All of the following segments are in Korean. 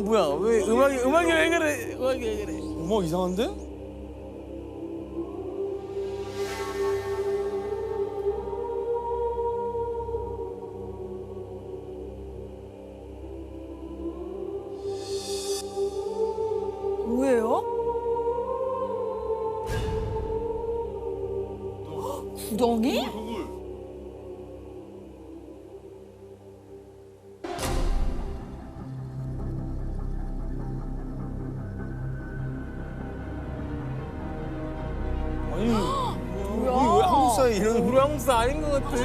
뭐야? 왜 음악이 왜 그래? 음악이 왜 그래? 음악 이상한데? 뭐예요? 구덩이? 아니, 뭐야? 우리 왜 한국 사회 이런 우리 한국 사 아닌 것 같아.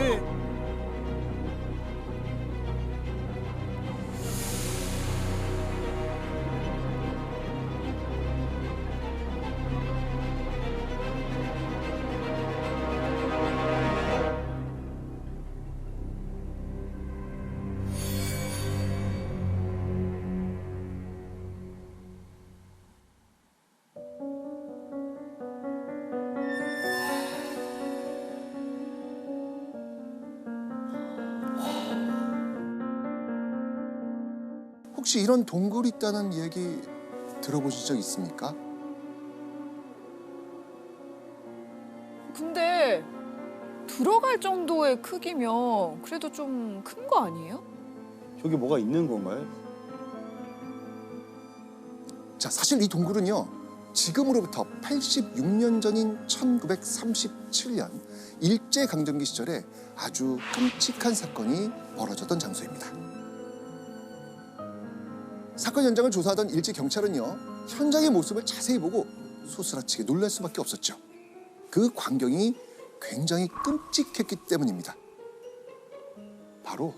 혹시 이런 동굴이 있다는 얘기 들어보신 적 있습니까? 근데 들어갈 정도의 크기면 그래도 좀 큰 거 아니에요? 저기 뭐가 있는 건가요? 자, 사실 이 동굴은요, 지금으로부터 86년 전인 1937년 일제강점기 시절에 아주 끔찍한 사건이 벌어졌던 장소입니다. 사건 현장을 조사하던 일제 경찰은요, 현장의 모습을 자세히 보고 소스라치게 놀랄 수밖에 없었죠. 그 광경이 굉장히 끔찍했기 때문입니다. 바로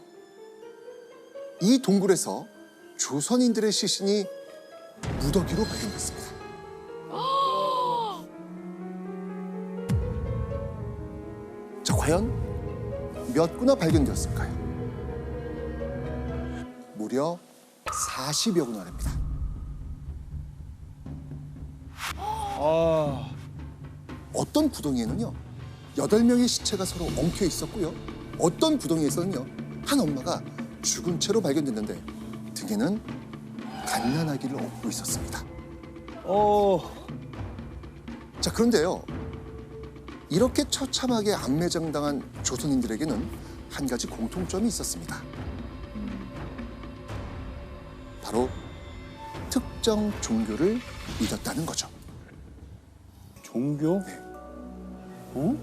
이 동굴에서 조선인들의 시신이 무더기로 발견됐습니다. 자, 과연 몇 구나 발견되었을까요? 무려 40여 구나랍니다. 아, 어떤 구덩이에는요, 8명의 시체가 서로 엉켜 있었고요. 어떤 구덩이에서는요, 한 엄마가 죽은 채로 발견됐는데 등에는 갓난아기를 업고 있었습니다. 자, 그런데요, 이렇게 처참하게 안매장당한 조선인들에게는 한 가지 공통점이 있었습니다. 바로 특정 종교를 믿었다는 거죠. 종교? 네. 어?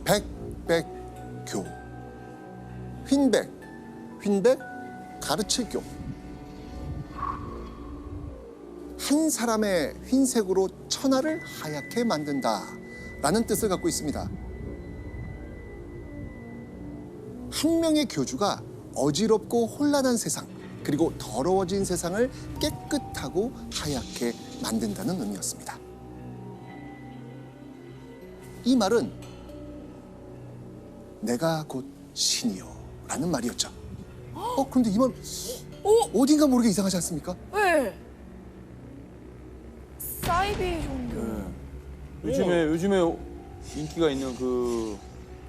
백백교, 휜백 가르칠교. 한 사람의 흰색으로 천하를 하얗게 만든다라는 뜻을 갖고 있습니다. 한 명의 교주가 어지럽고 혼란한 세상, 그리고 더러워진 세상을 깨끗하고 하얗게 만든다는 의미였습니다. 이 말은 내가 곧 신이요 라는 말이었죠. 그런데 이 말 어딘가 모르게 이상하지 않습니까? 네. 사이비 종교. 네. 요즘에 인기가 있는 그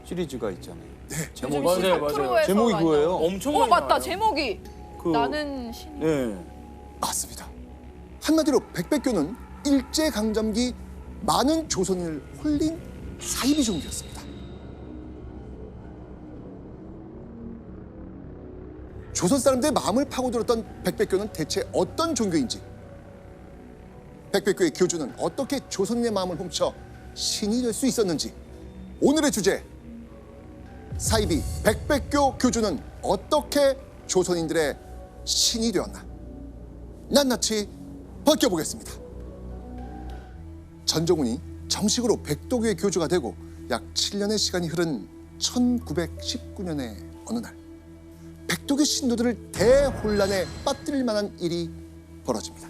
시리즈가 있잖아요. 네. 제목 요즘 시사 맞아요. 프로에서 제목이 많이 그거예요. 나오죠. 엄청 많이 맞다. 나와요. 제목이 그 나는 신. 네. 맞습니다. 한마디로 백백교는 일제강점기 많은 조선인을 홀린 사이비 종교였습니다. 조선 사람들의 마음을 파고들었던 백백교는 대체 어떤 종교인지, 백백교의 교주는 어떻게 조선인의 마음을 훔쳐 신이 될 수 있었는지, 오늘의 주제, 사이비 백백교 교주는 어떻게 조선인들의 신이 되었나, 낱낱이 벗겨보겠습니다. 전종훈이 정식으로 백도교의 교주가 되고 약 7년의 시간이 흐른 1919년의 어느 날, 백도교 신도들을 대혼란에 빠뜨릴 만한 일이 벌어집니다.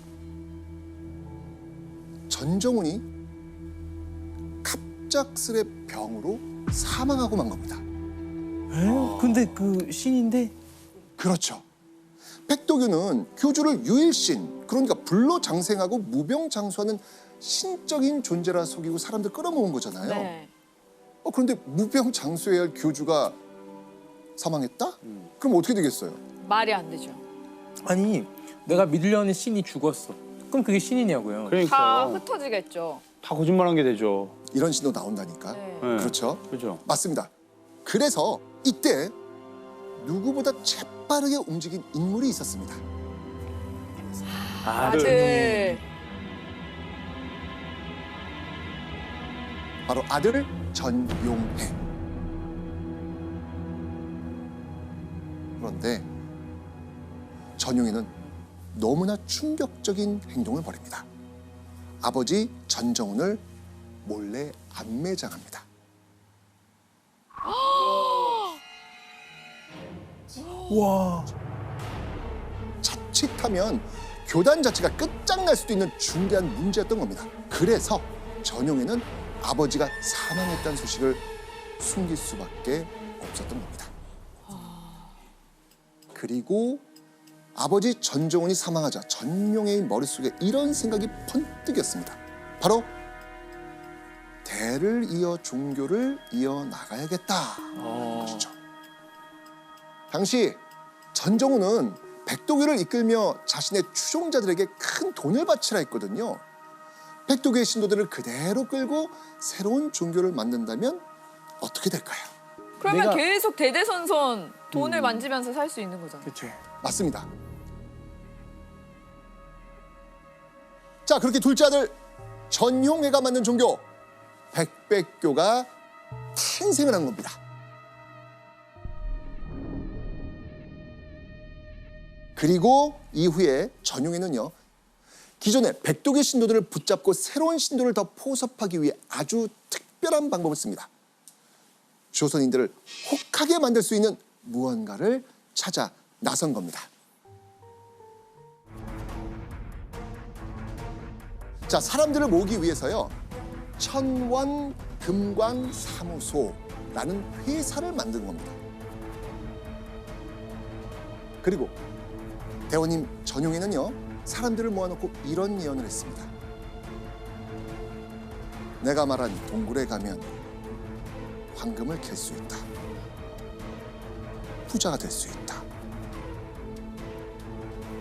전종훈이 갑작스레 병으로 사망하고 만 겁니다. 에? 근데 그 신인데? 그렇죠. 백도교는 교주를 유일신, 그러니까 불로 장생하고 무병장수하는 신적인 존재라 속이고 사람들 끌어모은 거잖아요. 네. 그런데 무병장수해야 할 교주가 사망했다? 그럼 어떻게 되겠어요? 말이 안 되죠. 아니 내가 믿으려는 신이 죽었어. 그럼 그게 신이냐고요. 다 그러니까요. 흩어지겠죠. 다 거짓말한 게 되죠. 이런 신도 나온다니까. 네. 네. 그렇죠? 그죠. 맞습니다. 그래서 이때 누구보다 재빠르게 움직인 인물이 있었습니다. 아들. 바로 아들 전용해. 그런데 전용해는 너무나 충격적인 행동을 벌입니다. 아버지 전정훈을 몰래 암매장합니다. 와. 자칫하면 교단 자체가 끝장날 수도 있는 중대한 문제였던 겁니다. 그래서 전용해는 아버지가 사망했다는 소식을 숨길 수밖에 없었던 겁니다. 그리고 아버지 전정훈이 사망하자 전용해의 머릿속에 이런 생각이 번뜩였습니다. 바로 대를 이어 종교를 이어나가야겠다. 그렇죠. 당시 전정훈은 백도교를 이끌며 자신의 추종자들에게 큰 돈을 바치라 했거든요. 백도교의 신도들을 그대로 끌고 새로운 종교를 만든다면 어떻게 될까요? 그러면 내가- 계속 대대손손 돈을 만지면서 살 수 있는 거잖아요. 그렇죠. 맞습니다. 자, 그렇게 둘째 아들 전용해가 만든 종교 백백교가 탄생을 한 겁니다. 그리고 이후에 전용해는요, 기존의 백도교 신도들을 붙잡고 새로운 신도를 더 포섭하기 위해 아주 특별한 방법을 씁니다. 조선인들을 혹하게 만들 수 있는 무언가를 찾아 나선 겁니다. 자, 사람들을 모으기 위해서요, 천원금광사무소라는 회사를 만든 겁니다. 그리고 대원님 전용해는요, 사람들을 모아놓고 이런 예언을 했습니다. 내가 말한 동굴에 가면 황금을 캘 수 있다. 부자가 될 수 있다.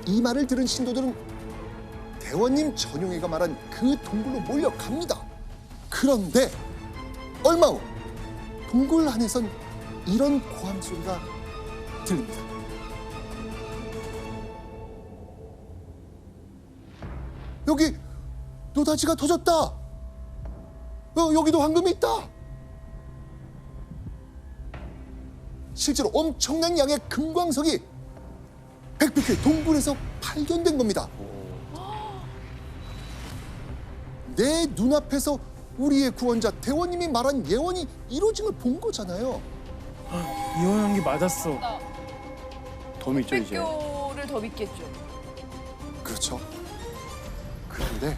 이 말을 들은 신도들은 대원님 전용해가 말한 그 동굴로 몰려갑니다. 그런데 얼마 후 동굴 안에선 이런 고함 소리가 들립니다. 여기 노다지가 터졌다. 여기도 황금이 있다. 실제로 엄청난 양의 금광석이 백백회 동굴에서 발견된 겁니다. 내 눈앞에서 우리의 구원자 대원님이 말한 예언이 이루어진 걸 본 거잖아요. 이혼한 게 맞았어. 더 믿죠 이제. 백교를 더 믿겠죠. 그렇죠. 그런데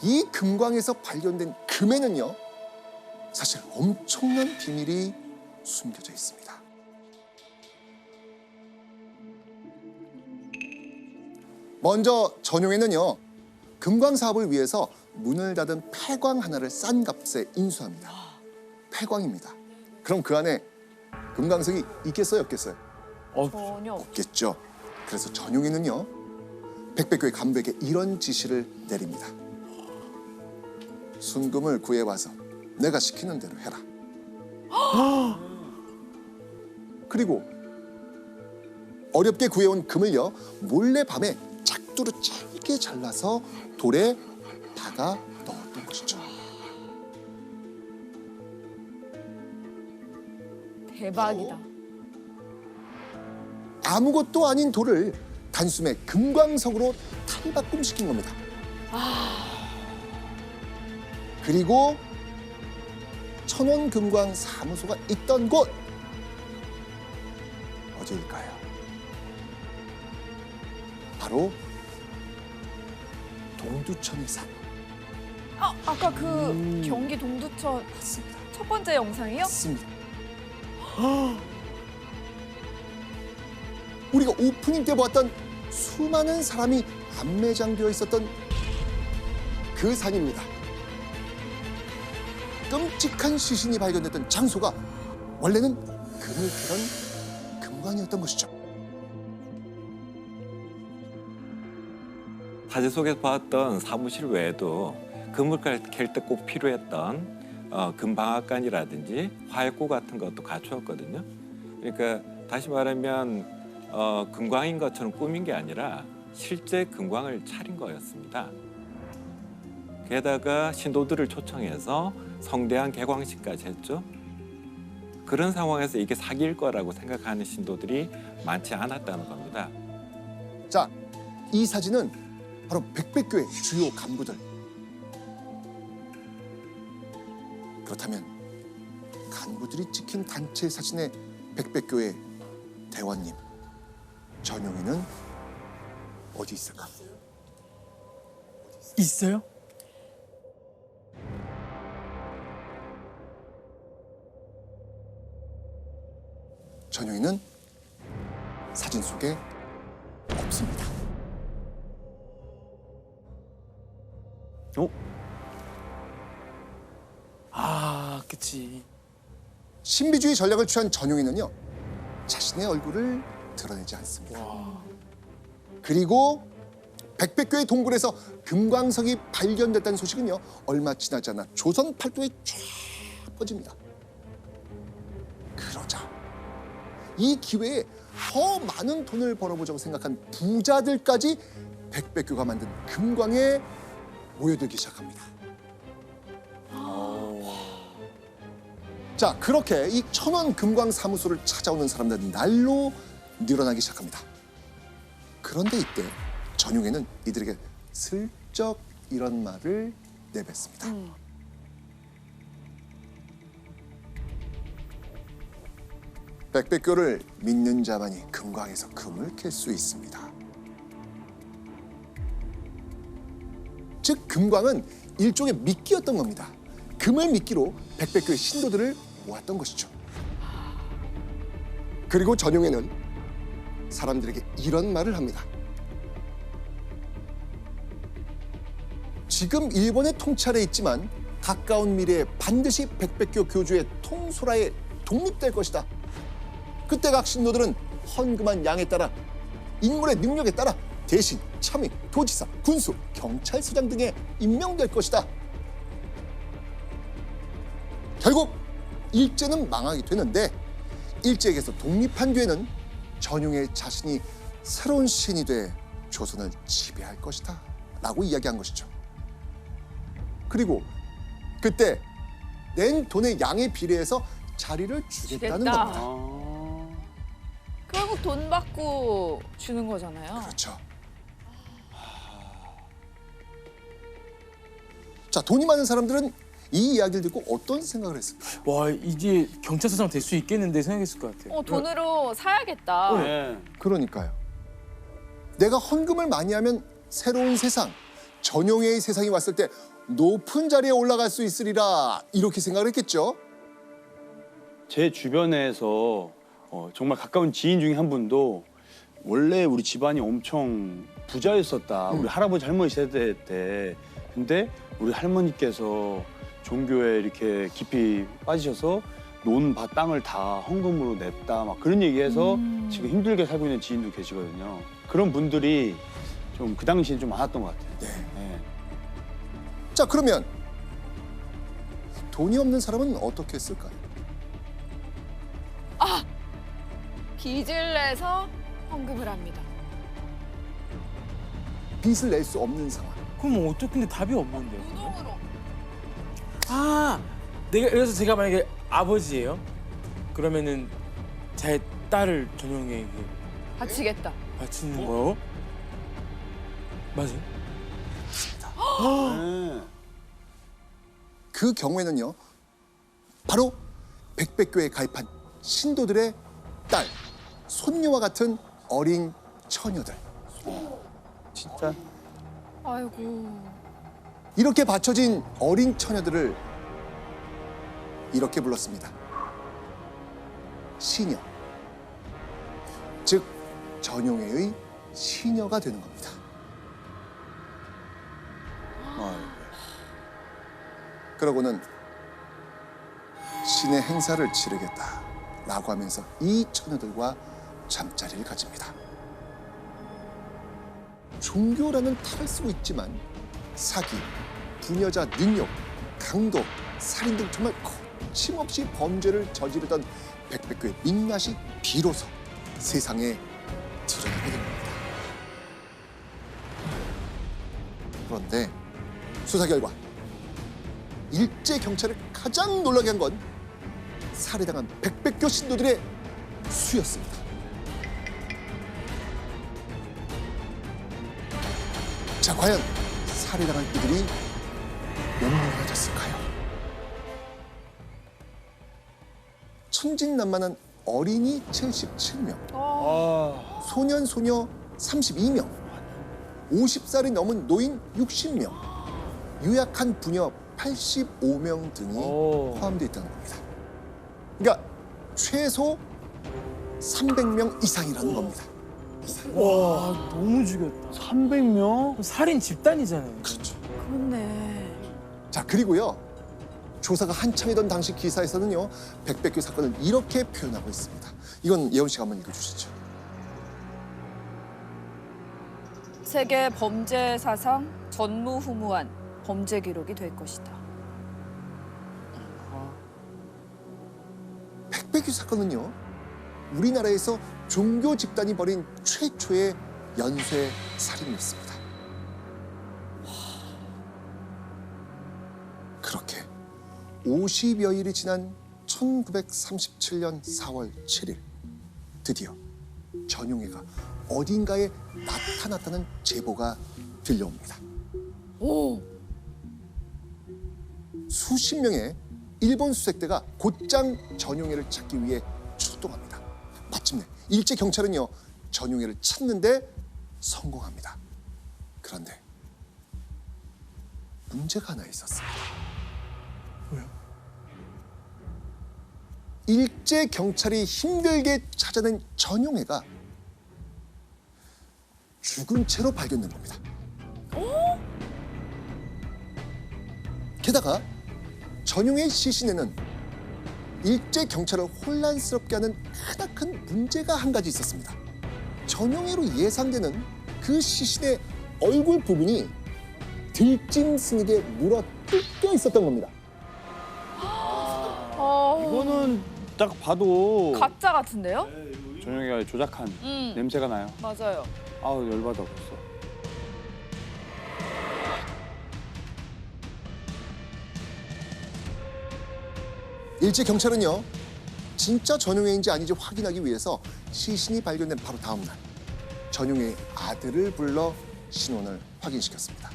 이 금광에서 발견된 금에는요, 사실 엄청난 비밀이 숨겨져 있습니다. 먼저 전용해는요, 금광 사업을 위해서 문을 닫은 폐광 하나를 싼 값에 인수합니다. 폐광입니다. 그럼 그 안에 금광석이 있겠어요, 없겠어요? 전혀 없- 없겠죠. 그래서 전용해는요, 백백교의 간부에게 이런 지시를 내립니다. 순금을 구해와서 내가 시키는 대로 해라. 그리고 어렵게 구해온 금을요, 몰래 밤에 작두로 짧게 잘라서 돌에 박아 넣었던 것이죠. 대박이다. 아무것도 아닌 돌을 단숨에 금광석으로 탈바꿈시킨 겁니다. 그리고 천원금광사무소가 있던 곳 어디일까요? 바로 동두천의 산. 아까 그 경기 동두천 첫 번째 영상이요? 맞습니다. 우리가 오프닝 때 보았던 수많은 사람이 안매장되어 있었던 그 산입니다. 끔찍한 시신이 발견됐던 장소가 원래는 금을 캐던 금광이었던 것이죠. 사진 속에서 봤던 사무실 외에도 금을 캘 때 꼭 필요했던 금방앗간이라든지 화약고 같은 것도 갖추었거든요. 그러니까 다시 말하면 금광인 것처럼 꾸민 게 아니라 실제 금광을 차린 거였습니다. 게다가 신도들을 초청해서 성대한 개광식까지 했죠. 그런 상황에서 이게 사기일 거라고 생각하는 신도들이 많지 않았다는 겁니다. 자, 이 사진은 바로 백백교의 주요 간부들. 그렇다면 간부들이 찍힌 단체 사진의 백백교의 대원님 전용이는 어디 있을까? 있어요? 전용이는 사진 속에 없습니다. 어? 아, 그치. 신비주의 전략을 취한 전용이는요, 자신의 얼굴을 드러내지 않습니다. 그리고 백백교의 동굴에서 금광석이 발견됐다는 소식은요, 얼마 지나지 않아 조선 팔도에 쫙 퍼집니다. 그러자 이 기회에 더 많은 돈을 벌어보자고 생각한 부자들까지 백백교가 만든 금광에 모여들기 시작합니다. 자, 그렇게 이 천원 금광 사무소를 찾아오는 사람들은 날로 늘어나기 시작합니다. 그런데 이때 전용에는 이들에게 슬쩍 이런 말을 내뱉습니다. 백백교를 믿는 자만이 금광에서 금을 캘 수 있습니다. 즉 금광은 일종의 미끼였던 겁니다. 금을 미끼로 백백교의 신도들을 모았던 것이죠. 그리고 전용에는 사람들에게 이런 말을 합니다. 지금 일본의 통찰에 있지만 가까운 미래에 반드시 백백교 교주의 통솔하에 독립될 것이다. 그때 각 신도들은 헌금한 양에 따라 인물의 능력에 따라 대신, 참의, 도지사, 군수, 경찰서장 등에 임명될 것이다. 결국 일제는 망하게 되는데 일제에게서 독립한 뒤에는 전용의 자신이 새로운 신이 돼 조선을 지배할 것이다 라고 이야기한 것이죠. 그리고 그때 낸 돈의 양에 비례해서 자리를 주겠다는 주겠다. 겁니다. 결국 돈 받고 주는 거잖아요. 그렇죠. 자, 돈이 많은 사람들은 이 이야기를 듣고 어떤 생각을 했을까요? 와, 이게 경찰서장 될 수 있겠는데 생각했을 것 같아요. 돈으로 사야겠다. 네. 그러니까요. 내가 헌금을 많이 하면 새로운 세상, 전용의 세상이 왔을 때 높은 자리에 올라갈 수 있으리라 이렇게 생각을 했겠죠. 제 주변에서 정말 가까운 지인 중에 한 분도 원래 우리 집안이 엄청 부자였었다. 우리 할아버지 할머니 세대 때. 근데 우리 할머니께서 종교에 이렇게 깊이 빠지셔서 논 밭 땅을 다 헌금으로 냈다. 막 그런 얘기해서 지금 힘들게 살고 있는 지인도 계시거든요. 그런 분들이 좀 그 당시엔 좀 많았던 것 같아요. 네. 자, 그러면 돈이 없는 사람은 어떻게 했을까요? 빚을 내서 헌금을 합니다. 빚을 낼 수 없는 상황. 그럼 어떻게, 근데 답이 없는데요? 무동으로. 아, 그래서 제가 만약에 아버지예요? 그러면은 제 딸을 전용에게 바치겠다. 바치는 거요? 맞아요? 네. 그 경우에는요, 바로 백백교에 가입한 신도들의 딸, 손녀와 같은 어린 처녀들. 진짜 아이고. 이렇게 바쳐진 어린 처녀들을 이렇게 불렀습니다. 시녀. 즉 전용회의 시녀가 되는 겁니다. 그러고는 신의 행사를 치르겠다라고 하면서 이 처녀들과 잠자리를 가집니다. 종교라는 탈을 쓰고 있지만 사기, 부녀자 능욕, 강도, 살인 등 정말 거침없이 범죄를 저지르던 백백교의 민낯이 비로소 세상에 드러나게 된 겁니다. 그런데 수사 결과 일제 경찰을 가장 놀라게 한 건 살해당한 백백교 신도들의 수였습니다. 자, 과연 살해당한 이들이 몇 명이나 됐을까요? 천진난만한 어린이 77명, 소년, 소녀 32명, 50살이 넘은 노인 60명, 유약한 부녀 85명 등이 포함되어 있다는 겁니다. 그러니까 최소 300명 이상이라는 겁니다. 와, 너무 죽였다. 300명? 살인 집단이잖아요. 그렇죠. 그렇네. 자, 그리고요. 조사가 한창이던 당시 기사에서는요. 백백교 사건을 이렇게 표현하고 있습니다. 이건 예원 씨가 한번 읽어주시죠. 세계 범죄 사상 전무후무한 범죄 기록이 될 것이다. 백백교 사건은요. 우리나라에서 종교 집단이 벌인 최초의 연쇄 살인이었습니다. 그렇게 50여일이 지난 1937년 4월 7일 드디어 전용해가 어딘가에 나타났다는 제보가 들려옵니다. 오. 수십 명의 일본 수색대가 곧장 전용해를 찾기 위해 출동합니다. 마침내 일제 경찰은요 전용해를 찾는데 성공합니다. 그런데 문제가 하나 있었습니다. 뭐요? 일제 경찰이 힘들게 찾아낸 전용해가 죽은 채로 발견된 겁니다. 게다가 전용해의 시신에는 일제 경찰을 혼란스럽게 하는 크나큰 문제가 한 가지 있었습니다. 전용해로 예상되는 그 시신의 얼굴 부분이 들짐 스닉에 물어 뜯겨 있었던 겁니다. 이거는 딱 봐도 가짜 같은데요? 전용이가 조작한 냄새가 나요. 맞아요. 아우 열받아 벌써. 일제 경찰은요 진짜 전용해인지 아닌지 확인하기 위해서 시신이 발견된 바로 다음 날 전용해의 아들을 불러 신원을 확인시켰습니다.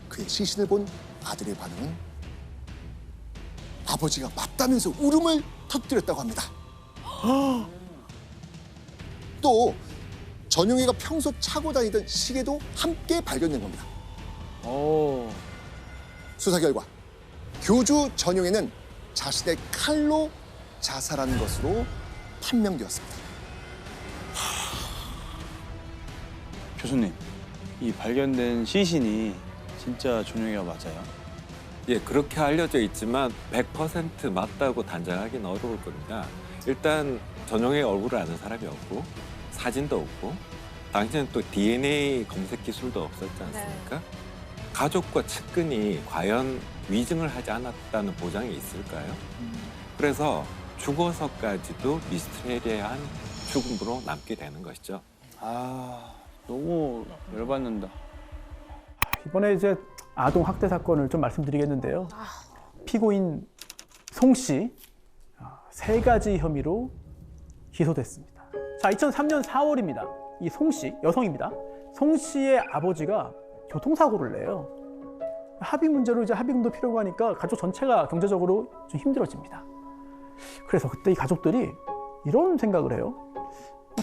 그의 시신을 본 아들의 반응은 아버지가 맞다면서 울음을 터뜨렸다고 합니다. 또 전용해가 평소 차고 다니던 시계도 함께 발견된 겁니다. 수사 결과 교주 전용해는 자신의 칼로 자살한 것으로 판명되었습니다. 교수님, 이 발견된 시신이 진짜 전용이가 맞아요? 예, 그렇게 알려져 있지만 100% 맞다고 단정하기는 어려울 겁니다. 일단 전용의 얼굴을 아는 사람이 없고 사진도 없고 당시에는 또 DNA 검색 기술도 없었지 않습니까? 가족과 측근이 과연 위증을 하지 않았다는 보장이 있을까요? 그래서 죽어서까지도 미스테리한 죽음으로 남게 되는 것이죠. 아, 너무 열받는다. 이번에 이제 아동 학대 사건을 좀 말씀드리겠는데요. 피고인 송 씨 3가지 혐의로 기소됐습니다. 자, 2003년 4월입니다. 이 송 씨, 여성입니다. 송 씨의 아버지가 교통사고를 내요. 합의 문제로 이제 합의금도 필요하고 하니까 가족 전체가 경제적으로 좀 힘들어집니다. 그래서 그때 이 가족들이 이런 생각을 해요.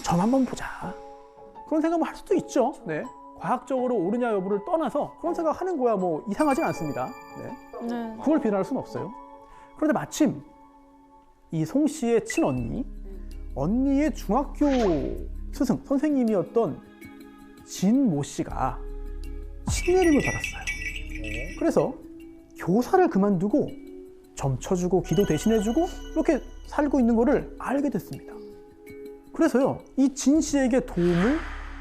점 한번 보자. 그런 생각을 할 수도 있죠. 네. 과학적으로 옳으냐 여부를 떠나서 그런 생각하는 거야 뭐 이상하진 않습니다. 네. 그걸 비난할 수는 없어요. 그런데 마침 이 송 씨의 친언니, 언니의 중학교 스승, 선생님이었던 진모 씨가 신내림을 받았어요. 그래서 교사를 그만두고 점쳐주고 기도 대신해주고 이렇게 살고 있는 거를 알게 됐습니다. 그래서요, 이 진 씨에게 도움을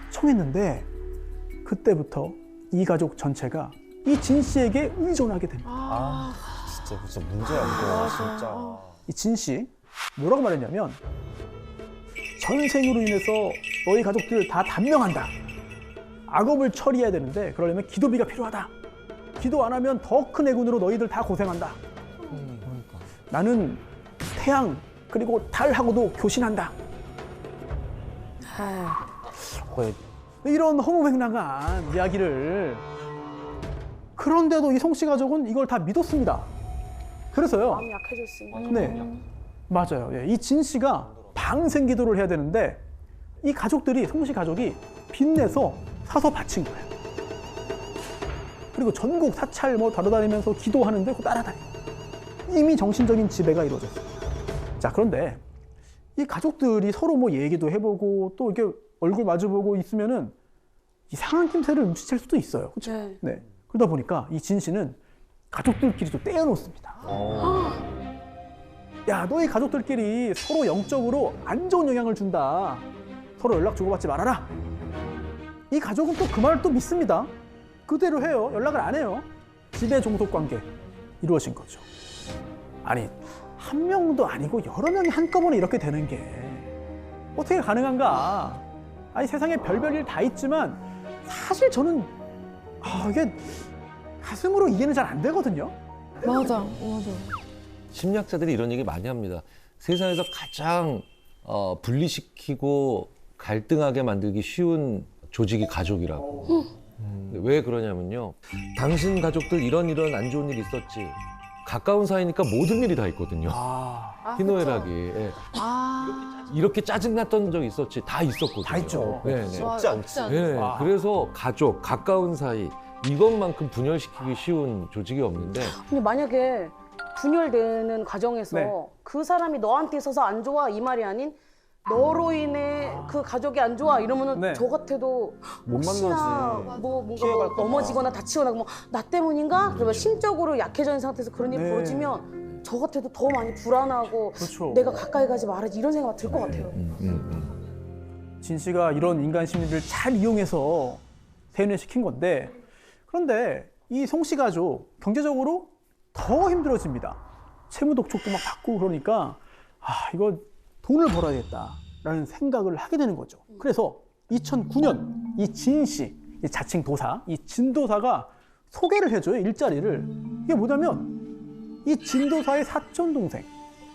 청했는데 그때부터 이 가족 전체가 이 진 씨에게 의존하게 됩니다. 진짜 문제야 이거 진짜. 이 진 씨 뭐라고 말했냐면 전생으로 인해서 너희 가족들 다 단명한다. 악업을 처리해야 되는데 그러려면 기도비가 필요하다. 기도 안 하면 더 큰 해군으로 너희들 다 고생한다. 나는 태양 그리고 달하고도 교신한다. 이런 허무맹랑한 이야기를 그런데도 이 송씨 가족은 이걸 다 믿었습니다. 그래서요. 마음이 약해졌으니까. 네, 맞아요. 예, 이 진 씨가 방생 기도를 해야 되는데 이 가족들이 송씨 가족이 빚내서 사서 바친 거예요. 그리고 전국 사찰 뭐 돌아다니면서 기도하는데 그 따라다니고 이미 정신적인 지배가 이루어졌어요. 자, 그런데 이 가족들이 서로 뭐 얘기도 해보고 또 이렇게 얼굴 마주보고 있으면은 이상한 낌새를 눈치챌 수도 있어요. 그렇죠? 네. 네. 그러다 보니까 이 진 씨는 가족들끼리 좀 떼어놓습니다. 야, 너희 가족들끼리 서로 영적으로 안 좋은 영향을 준다. 서로 연락 주고받지 말아라. 이 가족은 또 그 말을 또 믿습니다. 그대로 해요. 연락을 안 해요. 지배 종속 관계 이루어진 거죠. 아니, 한 명도 아니고 여러 명이 한꺼번에 이렇게 되는 게 어떻게 가능한가? 아니, 세상에 별별 일 다 있지만 사실 저는 이게 가슴으로 이해는 잘 안 되거든요. 맞아. 심리학자들이 이런 얘기 많이 합니다. 세상에서 가장 분리시키고 갈등하게 만들기 쉬운 조직이 가족이라고. 왜 그러냐면요. 당신 가족들 이런 안 좋은 일 있었지. 가까운 사이니까 모든 일이 다 있거든요. 희노애락이. 예. 이렇게 짜증났던 적 있었지. 다 있었거든요. 다 있죠. 네, 네. 없지 않지. 네, 그래서 가족, 가까운 사이 이것만큼 분열시키기 쉬운 조직이 없는데 근데 만약에 분열되는 과정에서 네. 그 사람이 너한테 있어서 안 좋아 이 말이 아닌 너로 인해 그 가족이 안 좋아 이러면은 네. 저 같아도 못 혹시나 만나지. 뭐 뭔가 피해갈까 봐. 넘어지거나 다치거나 뭐 나 때문인가? 그러면 심적으로 약해져 있는 상태에서 그런 일이 네. 벌어지면 저 같아도 더 많이 불안하고 그렇죠. 내가 가까이 가지 말아야지 이런 생각 들 것 같아요. 진 씨가 이런 인간 심리를 잘 이용해서 세뇌시킨 건데 그런데 이 송 씨 가족 경제적으로 더 힘들어집니다. 채무 독촉도 막 받고 그러니까 이거 돈을 벌어야겠다라는 생각을 하게 되는 거죠. 그래서 2009년 이 진 씨, 이 자칭 도사, 이 진도사가 소개를 해줘요, 일자리를. 이게 뭐냐면 이 진도사의 사촌 동생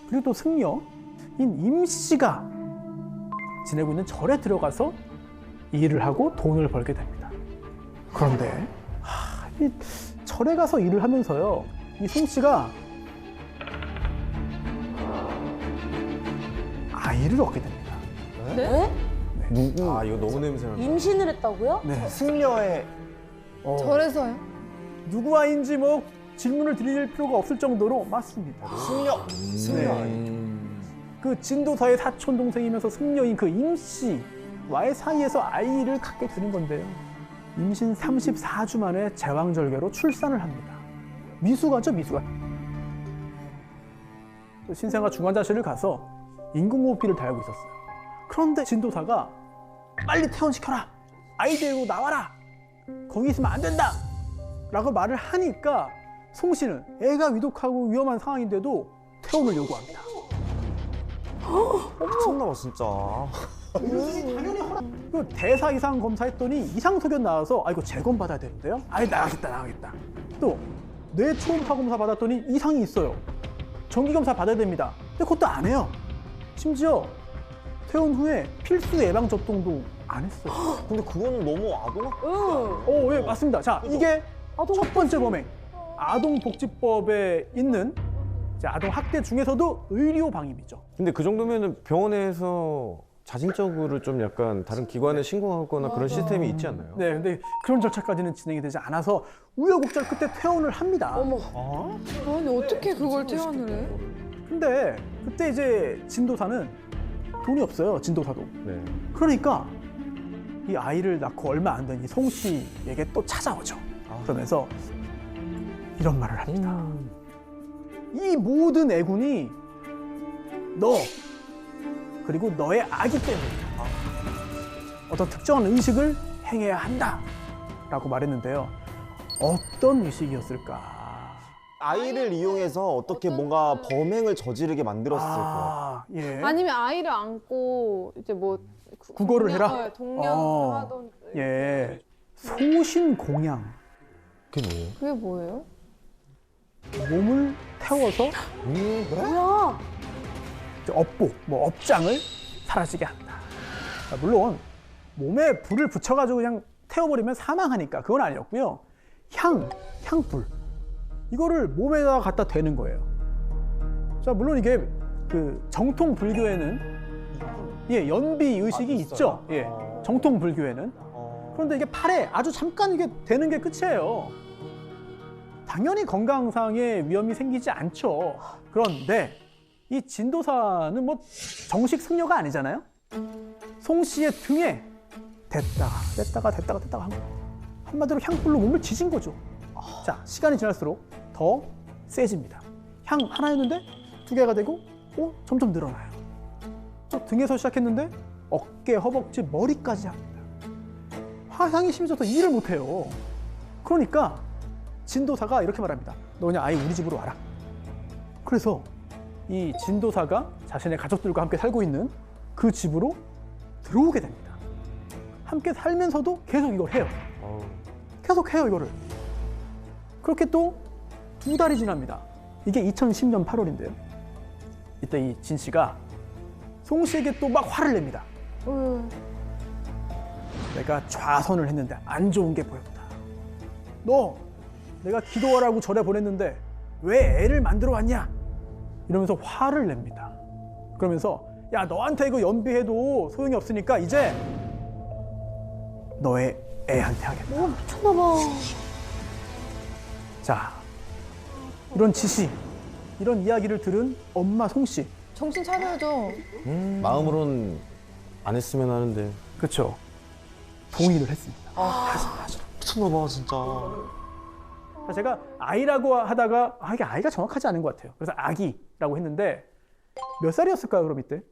그리고 또 승려인 임 씨가 지내고 있는 절에 들어가서 일을 하고 돈을 벌게 됩니다. 그런데 이 절에 가서 일을 하면서요, 이 송 씨가 아이를 얻게 됩니다. 네? 누구? 아 이거 너무 냄새나. 임신을 했다고요? 네. 승려의 저래서요? 누구 아이인지 뭐 질문을 드릴 필요가 없을 정도로 맞습니다. 승려. 그 진도사의 사촌 동생이면서 승려인 그 임 씨와의 사이에서 아이를 갖게 되는 건데요. 임신 34주 만에 제왕절개로 출산을 합니다. 미숙아죠, 미숙아. 또 신생아 중환자실을 가서 인공호흡기를 달고 있었어요. 그런데 진도사가 빨리 퇴원시켜라, 아이 데리고 나와라, 거기 있으면 안 된다 라고 말을 하니까 송 씨는 애가 위독하고 위험한 상황인데도 퇴원을 요구합니다. 미쳤나봐 진짜. 그 대사 이상 검사했더니 이상 소견 나와서 이거 재검 받아야 되는데요. 나가겠다. 또 뇌 초음파 검사 받았더니 이상이 있어요. 정기 검사 받아야 됩니다. 근데 그것도 안 해요. 심지어 퇴원 후에 필수 예방 접종도 안 했어요. 근데 그거는 너무 아동학. 응. 예, 맞습니다. 자, 이게 아동 첫 번째 범행. 아동복지법에 있는 이제 아동 학대 중에서도 의료 방임이죠. 근데 그 정도면 병원에서 자진적으로 좀 약간 다른 기관에 신고하거나 그런 시스템이 있지 않나요? 네, 근데 그런 절차까지는 진행이 되지 않아서 우여곡절 끝에 퇴원을 합니다. 어머. 아니 어떻게 그걸 퇴원을 해? 근데 그때 이제 진도사는 돈이 없어요. 진도사도. 네. 그러니까 이 아이를 낳고 얼마 안 된 이 송 씨에게 또 찾아오죠. 그러면서 이런 말을 합니다. 이 모든 애군이 너 그리고 너의 아기 때문이다. 어떤 특정한 의식을 행해야 한다라고 말했는데요. 어떤 의식이었을까? 아이를 이용해서 어떻게 뭔가 범행을 저지르게 만들었을 거야. 아, 예. 아니면 아이를 안고 이제 뭐 구걸을 해라? 동냥하던 예. 소신공양. 그게 뭐예요? 그게 뭐예요? 몸을 태워서 뭐야? 이제 업보, 뭐 업장을 사라지게 한다. 물론 몸에 불을 붙여가지고 그냥 태워버리면 사망하니까 그건 아니었고요. 향불 이거를 몸에다 갖다 대는 거예요. 자, 물론 이게 그 정통 불교에는 예, 연비 의식이 있죠. 예, 정통 불교에는. 그런데 이게 팔에 아주 잠깐 이게 되는 게 끝이에요. 당연히 건강상의 위험이 생기지 않죠. 그런데 이 진도사는 뭐 정식 승려가 아니잖아요. 송 씨의 등에 됐다가 한마디로 향불로 몸을 지진 거죠. 자, 시간이 지날수록 더 세집니다. 향 하나였는데 2개가 되고 점점 늘어나요. 또 등에서 시작했는데 어깨, 허벅지, 머리까지 합니다. 화상이 심해져서 일을 못해요. 그러니까 진도사가 이렇게 말합니다. 너 그냥 아예 우리 집으로 와라. 그래서 이 진도사가 자신의 가족들과 함께 살고 있는 그 집으로 들어오게 됩니다. 함께 살면서도 계속 이걸 해요. 계속 해요, 이거를. 그렇게 또 2달이 지납니다. 이게 2010년 8월인데요. 이때 이 진 씨가 송 씨에게 또 막 화를 냅니다. 내가 좌선을 했는데 안 좋은 게 보였다. 너 내가 기도하라고 절에 보냈는데 왜 애를 만들어 왔냐? 이러면서 화를 냅니다. 그러면서 야, 너한테 이거 연비해도 소용이 없으니까 이제 너의 애한테 하겠다. 미쳤나봐. 자, 이런 지시, 이런 이야기를 들은 엄마 송 씨. 정신 차려야죠. 마음으로는 안 했으면 하는데. 그렇죠. 동의를 했습니다. 미쳤나봐 진짜. 제가 아이라고 하다가 이게 아이가 정확하지 않은 것 같아요. 그래서 아기라고 했는데 몇 살이었을까요, 그럼 이때?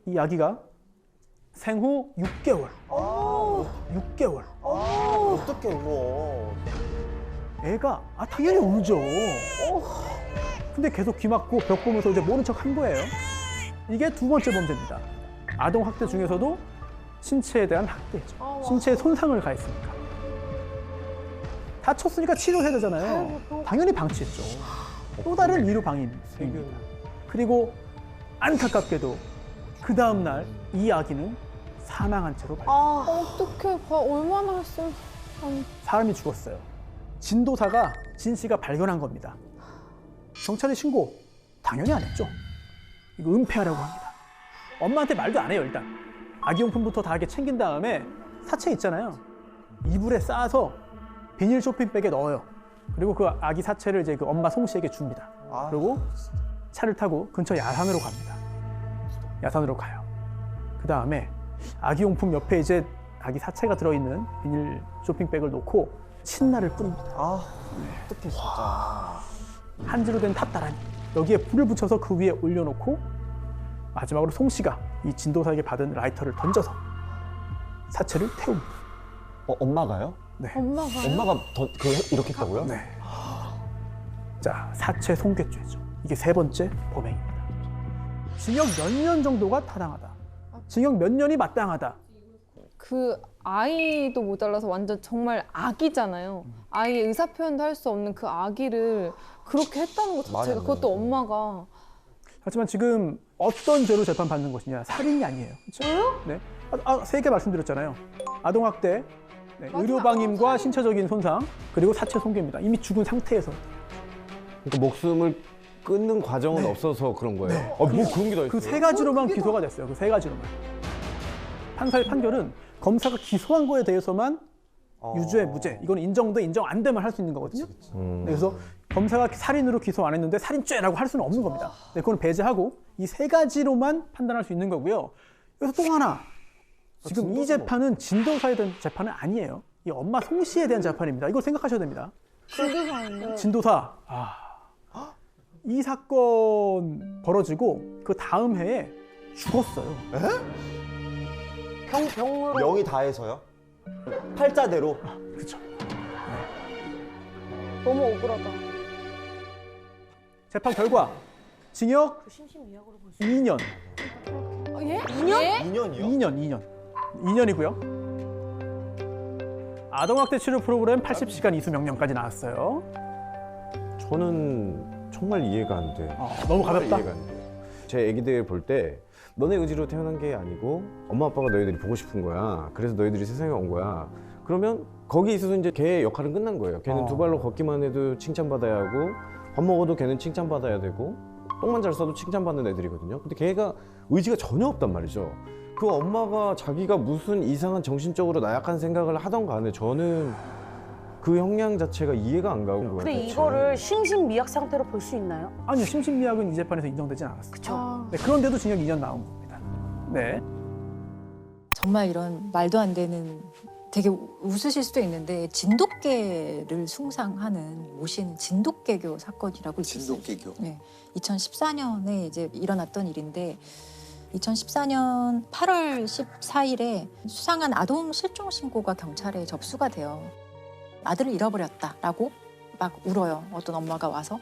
이 아기가 생후 6개월. 6개월. 어떻게 울어? 애가 당연히 울죠. 근데 계속 귀 막고 벽 보면서 이제 모른 척 한 거예요. 이게 2번째 범죄입니다. 아동 학대 중에서도 신체에 대한 학대죠. 신체에 손상을 가했으니까. 다쳤으니까 치료해야 되잖아요. 당연히 방치했죠. 또 다른 위로 방임입니다. 그리고 안타깝게도 그 다음 날 이 아기는 사망한 채로 발견. 어떡해. 얼마나 했으면. 사람이 죽었어요. 진도사가 진 씨가 발견한 겁니다. 경찰에 신고 당연히 안 했죠. 이거 은폐하라고 합니다. 엄마한테 말도 안 해요, 일단. 아기용품부터 다 이렇게 챙긴 다음에 사체 있잖아요. 이불에 싸서 비닐 쇼핑백에 넣어요. 그리고 그 아기 사체를 이제 그 엄마 송 씨에게 줍니다. 그리고 차를 타고 근처 야산으로 갑니다. 야산으로 가요. 그 다음에 아기용품 옆에 이제 아기 사체가 들어있는 비닐 쇼핑백을 놓고 신나를 뿌립니다. 어떡해 진짜. 한지로 된 탑다라니. 여기에 불을 붙여서 그 위에 올려놓고 마지막으로 송 씨가 이 진도사에게 받은 라이터를 던져서 사체를 태웁니다. 엄마가요? 네. 엄마가 이렇게 했다고요? 네. 자, 사체 손괴죄죠. 이게 3번째 범행입니다. 징역 몇 년 정도가 타당하다. 징역 몇 년이 마땅하다. 그 아이도 모자라서 완전 정말 아기잖아요. 아이의 의사표현도 할 수 없는 그 아기를 그렇게 했다는 것 자체가 그것도 엄마가. 하지만 지금 어떤 죄로 재판받는 것이냐. 살인이 아니에요. 그렇죠? 네. 3개 말씀드렸잖아요. 아동학대, 네, 의료방임과 신체적인 손상, 그리고 사체 손괴입니다. 이미 죽은 상태에서. 그러니까 목숨을 끊는 과정은 없어서 그런 거예요. 뭐 그런 게 다 있어요. 그 3가지로만 기소가 됐어요. 그 3가지로만. 판사의 판결은 검사가 기소한 거에 대해서만 유죄, 무죄. 이건 인정돼, 인정 안 되면 할 수 있는 거거든요. 네, 그래서 검사가 살인으로 기소 안 했는데 살인죄라고 할 수는 없는 겁니다. 네, 그건 배제하고 이 3가지로만 판단할 수 있는 거고요. 여기서 또 하나. 지금 이 재판은 진도사에 대한 재판은 아니에요. 이 엄마 송 씨에 대한 재판입니다. 이걸 생각하셔야 됩니다. 진도사인데. 진도사. 이 사건 벌어지고 그 다음 해에 죽었어요. 병으로 명이 다해서요? 팔자대로? 그렇죠. 너무 억울하다. 재판 결과 징역 그 심신미약으로 볼 수. 2년. 예? 2년이요? 2년이고요. 아동학대 치료 프로그램 80시간 이수 명령까지 나왔어요. 저는 정말 이해가 안 돼. 너무 정말 가볍다? 이해가 안 돼. 제 애기들 볼 때 너네 의지로 태어난 게 아니고 엄마 아빠가 너희들이 보고 싶은 거야. 그래서 너희들이 세상에 온 거야. 그러면 거기 있어서 이제 걔의 역할은 끝난 거예요. 걔는 두 발로 걷기만 해도 칭찬받아야 하고 밥 먹어도 걔는 칭찬받아야 되고 똥만 잘 싸도 칭찬받는 애들이거든요. 근데 걔가 의지가 전혀 없단 말이죠. 그 엄마가 자기가 무슨 이상한 정신적으로 나약한 생각을 하던 간에 저는 그 형량 자체가 이해가 안 가고 근데 대체. 이거를 심신미약 상태로 볼 수 있나요? 아니요, 심신미약은 이 재판에서 인정되진 않았어요. 그쵸. 네, 그런데도 징역 2년 나온 겁니다. 네. 정말 이런 말도 안 되는 되게 웃으실 수도 있는데 진돗개를 숭상하는 모시는 진돗개교 사건이라고 있었어요. 진돗개교. 네, 2014년에 이제 일어났던 일인데 2014년 8월 14일에 수상한 아동 실종 신고가 경찰에 접수가 돼요. 아들을 잃어버렸다라고 막 울어요. 어떤 엄마가 와서.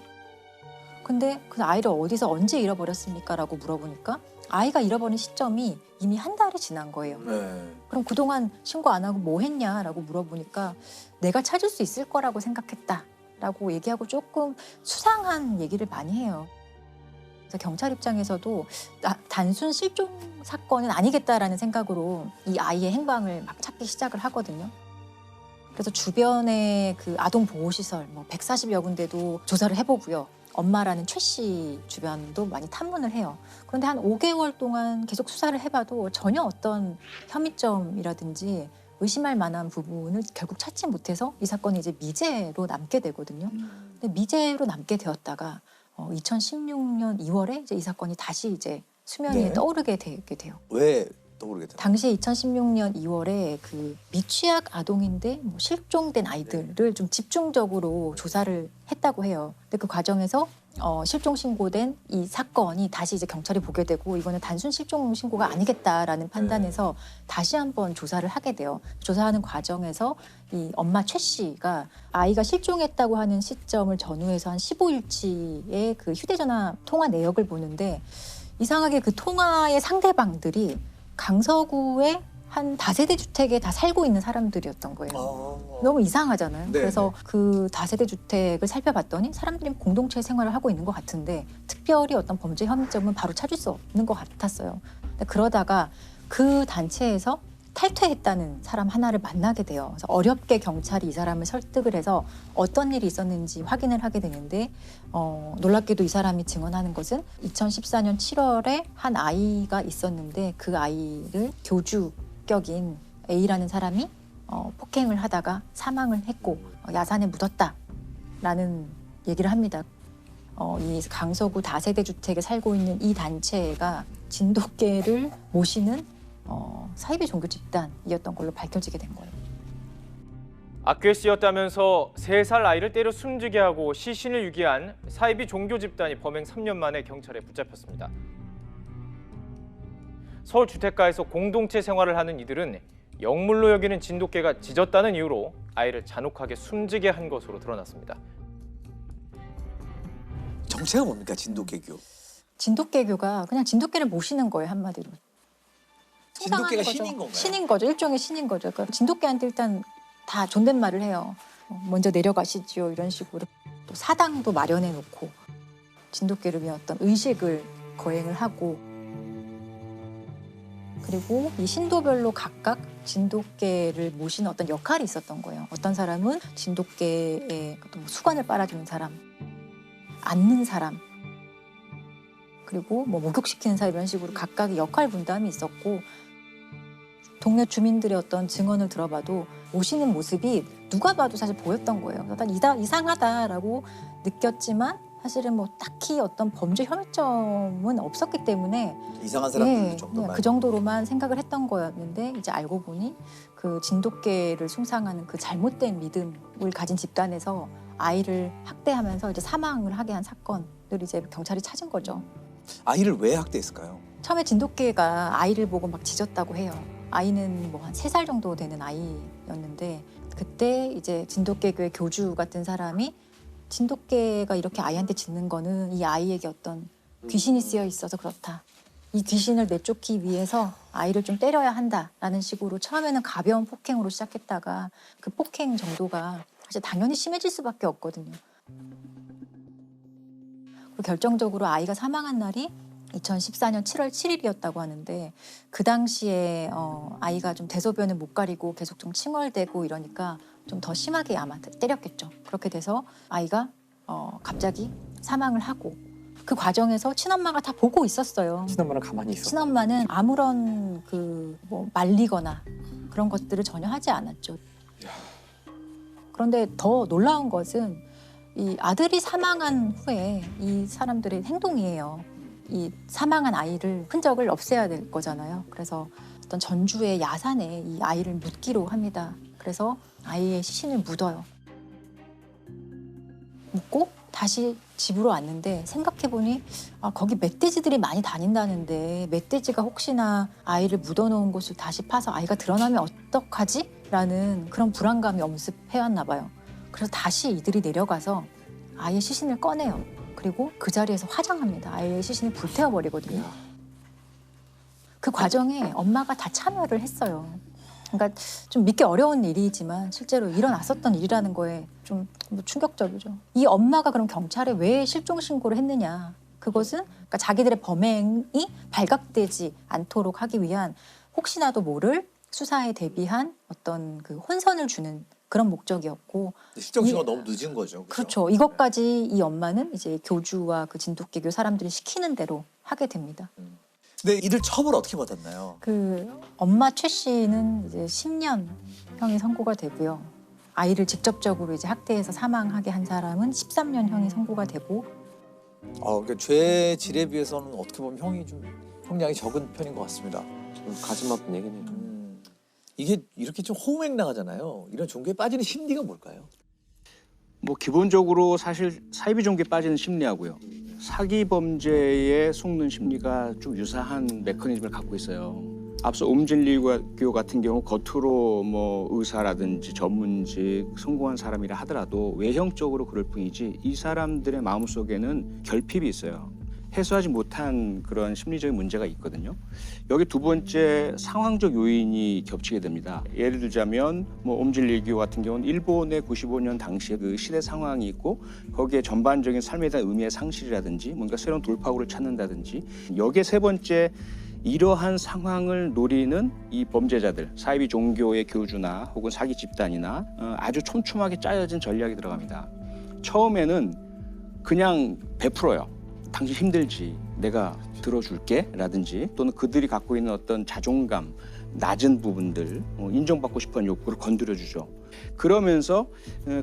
근데 그 아이를 어디서 언제 잃어버렸습니까? 라고 물어보니까 아이가 잃어버린 시점이 이미 한 달이 지난 거예요. 네. 그럼 그동안 신고 안 하고 뭐 했냐라고 물어보니까 내가 찾을 수 있을 거라고 생각했다라고 얘기하고 조금 수상한 얘기를 많이 해요. 그래서 경찰 입장에서도 단순 실종 사건은 아니겠다라는 생각으로 이 아이의 행방을 막 찾기 시작을 하거든요. 그래서 주변의 그 아동보호시설 뭐 140여 군데도 조사를 해보고요. 엄마라는 최 씨 주변도 많이 탐문을 해요. 그런데 한 5개월 동안 계속 수사를 해봐도 전혀 어떤 혐의점이라든지 의심할 만한 부분을 결국 찾지 못해서 이 사건이 이제 미제로 남게 되거든요. 근데 미제로 남게 되었다가 2016년 2월에 이제 이 사건이 다시 이제 수면 위에 네. 떠오르게 되게 돼요. 왜 떠오르게 돼요? 당시에 2016년 2월에 그 미취학 아동인데 뭐 실종된 아이들을 좀 집중적으로 조사를 했다고 해요. 근데 그 과정에서 실종 신고된 이 사건이 다시 이제 경찰이 보게 되고 이거는 단순 실종 신고가 아니겠다라는 판단에서 다시 한번 조사를 하게 돼요. 조사하는 과정에서 이 엄마 최 씨가 아이가 실종했다고 하는 시점을 전후해서 한 15일치의 그 휴대전화 통화 내역을 보는데 이상하게 그 통화의 상대방들이 강서구의 한 다세대 주택에 다 살고 있는 사람들이었던 거예요. 너무 이상하잖아요. 네, 그래서 그 다세대 주택을 살펴봤더니 사람들이 공동체 생활을 하고 있는 것 같은데 특별히 어떤 범죄 혐의점은 바로 찾을 수 없는 것 같았어요. 근데 그러다가 그 단체에서 탈퇴했다는 사람 하나를 만나게 돼요. 그래서 어렵게 경찰이 이 사람을 설득을 해서 어떤 일이 있었는지 확인을 하게 되는데 놀랍게도 이 사람이 증언하는 것은 2014년 7월에 한 아이가 있었는데 그 아이를 교주격인 A라는 사람이 폭행을 하다가 사망을 했고 야산에 묻었다라는 얘기를 합니다. 이 강서구 다세대 주택에 살고 있는 이 단체가 진돗개를 모시는 사이비 종교 집단이었던 걸로 밝혀지게 된 거예요. 악교에 쓰였다면서 3살 아이를 때려 숨지게 하고 시신을 유기한 사이비 종교 집단이 범행 3년 만에 경찰에 붙잡혔습니다. 서울 주택가에서 공동체 생활을 하는 이들은 영물로 여기는 진돗개가 짖었다는 이유로 아이를 잔혹하게 숨지게 한 것으로 드러났습니다. 정체가 뭡니까 진돗개교? 진돗개교가 그냥 진돗개를 모시는 거예요, 한마디로. 진돗개가 거죠. 신인 건가요? 신인 거죠. 일종의 신인 거죠. 그러니까 진돗개한테 일단 다 존댓말을 해요. 먼저 내려가시지요 이런 식으로. 또 사당도 마련해 놓고 진돗개를 위한 어떤 의식을 거행을 하고 그리고 이 신도별로 각각 진돗개를 모시는 어떤 역할이 있었던 거예요. 어떤 사람은 진돗개의 어떤 수건을 빨아주는 사람, 앉는 사람, 그리고 뭐 목욕시키는 사람 이런 식으로 각각의 역할 분담이 있었고 동네 주민들의 어떤 증언을 들어봐도 모시는 모습이 누가 봐도 사실 보였던 거예요. 일단 이상하다라고 느꼈지만 사실은 뭐 딱히 어떤 범죄 혐의점은 없었기 때문에 이상한 사람들 정도만 그 정도로만 생각을 했던 거였는데 이제 알고 보니 그 진돗개를 숭상하는 그 잘못된 믿음을 가진 집단에서 아이를 학대하면서 이제 사망을 하게 한 사건을 이제 경찰이 찾은 거죠. 아이를 왜 학대했을까요? 처음에 진돗개가 아이를 보고 막 짖었다고 해요. 아이는 뭐 한 3살 정도 되는 아이였는데 그때 이제 진돗개교의 교주 같은 사람이 진돗개가 이렇게 아이한테 짖는 거는 이 아이에게 어떤 귀신이 쓰여 있어서 그렇다. 이 귀신을 내쫓기 위해서 아이를 좀 때려야 한다라는 식으로 처음에는 가벼운 폭행으로 시작했다가 그 폭행 정도가 사실 당연히 심해질 수밖에 없거든요. 그리고 결정적으로 아이가 사망한 날이 2014년 7월 7일이었다고 하는데 그 당시에 아이가 좀 대소변을 못 가리고 계속 좀 칭얼대고 이러니까 좀 더 심하게 아마 때렸겠죠. 그렇게 돼서 아이가 갑자기 사망을 하고 그 과정에서 친엄마가 다 보고 있었어요. 친엄마는 가만히 있어. 친엄마는 아무런 뭐 말리거나 그런 것들을 전혀 하지 않았죠. 그런데 더 놀라운 것은 이 아들이 사망한 후에 이 사람들의 행동이에요. 이 사망한 아이를 흔적을 없애야 될 거잖아요. 그래서 어떤 전주의 야산에 이 아이를 묻기로 합니다. 그래서 아이의 시신을 묻어요. 묻고 다시 집으로 왔는데 생각해보니 거기 멧돼지들이 많이 다닌다는데 멧돼지가 혹시나 아이를 묻어놓은 곳을 다시 파서 아이가 드러나면 어떡하지? 라는 그런 불안감이 엄습해왔나 봐요. 그래서 다시 이들이 내려가서 아이의 시신을 꺼내요. 그리고 그 자리에서 화장합니다. 아이의 시신을 불태워버리거든요. 그 과정에 엄마가 다 참여를 했어요. 그러니까 좀 믿기 어려운 일이지만 실제로 일어났었던 일이라는 거에 좀 충격적이죠. 이 엄마가 그럼 경찰에 왜 실종 신고를 했느냐. 그것은 그러니까 자기들의 범행이 발각되지 않도록 하기 위한 혹시나도 모를 수사에 대비한 어떤 그 혼선을 주는 그런 목적이었고. 실종 신고가 너무 늦은 거죠. 그렇죠. 이것까지 이 엄마는 이제 교주와 그 진돗개교 사람들이 시키는 대로 하게 됩니다. 근데 이들 처벌 어떻게 받았나요? 그 엄마 최 씨는 이제 10년 형이 선고가 되고요. 아이를 직접적으로 이제 학대해서 사망하게 한 사람은 13년 형이 선고가 되고. 그러니까 죄 질에 비해서는 어떻게 보면 형량이 적은 편인 것 같습니다. 좀 가슴 아픈 얘기네요. 이게 이렇게 좀 호응행랑하잖아요. 이런 종교에 빠지는 심리가 뭘까요? 뭐 기본적으로 사실 사이비 종교에 빠지는 심리하고요. 사기 범죄에 속는 심리가 좀 유사한 메커니즘을 갖고 있어요. 앞서 옴진리교 같은 경우 겉으로 뭐 의사라든지 전문직 성공한 사람이라 하더라도 외형적으로 그럴 뿐이지 이 사람들의 마음속에는 결핍이 있어요. 해소하지 못한 그런 심리적인 문제가 있거든요. 여기 두 번째 상황적 요인이 겹치게 됩니다. 예를 들자면 뭐 옴진리교 같은 경우는 일본의 95년 당시의 그 시대 상황이 있고 거기에 전반적인 삶에 대한 의미의 상실이라든지 뭔가 새로운 돌파구를 찾는다든지 여기에 세 번째 이러한 상황을 노리는 이 범죄자들, 사이비 종교의 교주나 혹은 사기 집단이나 아주 촘촘하게 짜여진 전략이 들어갑니다. 처음에는 그냥 베풀어요. 당신 힘들지, 내가 들어줄게 라든지 또는 그들이 갖고 있는 어떤 자존감, 낮은 부분들, 인정받고 싶은 욕구를 건드려주죠. 그러면서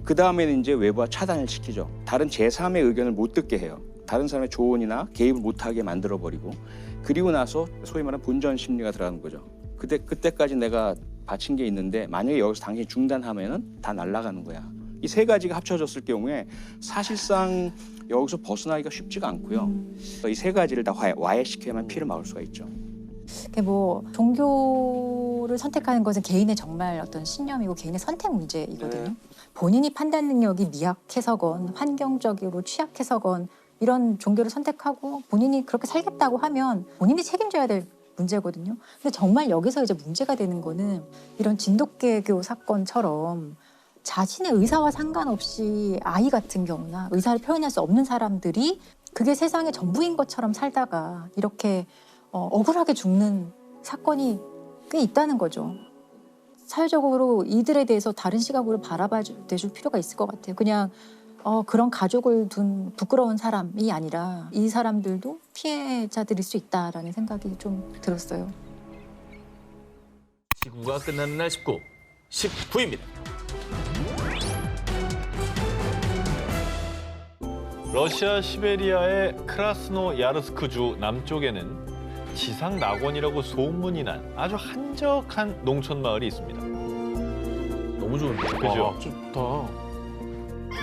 그 다음에는 이제 외부와 차단을 시키죠. 다른 제3의 의견을 못 듣게 해요. 다른 사람의 조언이나 개입을 못하게 만들어버리고 그리고 나서 소위 말하는 본전 심리가 들어가는 거죠. 그때까지 내가 바친 게 있는데 만약에 여기서 당신이 중단하면은 다 날아가는 거야. 이 세 가지가 합쳐졌을 경우에 사실상 여기서 벗어나기가 쉽지가 않고요. 이 세 가지를 다 와해시켜야만 피를 막을 수가 있죠. 뭐 종교를 선택하는 것은 개인의 정말 어떤 신념이고 개인의 선택 문제이거든요. 본인이 판단 능력이 미약해서건 환경적으로 취약해서건 이런 종교를 선택하고 본인이 그렇게 살겠다고 하면 본인이 책임져야 될 문제거든요. 근데 정말 여기서 이제 문제가 되는 거는 이런 진돗개교 사건처럼 자신의 의사와 상관없이 아이 같은 경우나 의사를 표현할 수 없는 사람들이 그게 세상의 전부인 것처럼 살다가 이렇게 억울하게 죽는 사건이 꽤 있다는 거죠. 사회적으로 이들에 대해서 다른 시각으로 바라봐 줄 필요가 있을 것 같아요. 그냥 그런 가족을 둔 부끄러운 사람이 아니라 이 사람들도 피해자들일 수 있다라는 생각이 좀 들었어요. 지구가 끝나는 날 19입니다. 러시아 시베리아의 크라스노야르스크주 남쪽에는 지상 낙원이라고 소문이 난 아주 한적한 농촌 마을이 있습니다. 너무 좋은데. 그죠? 좋다.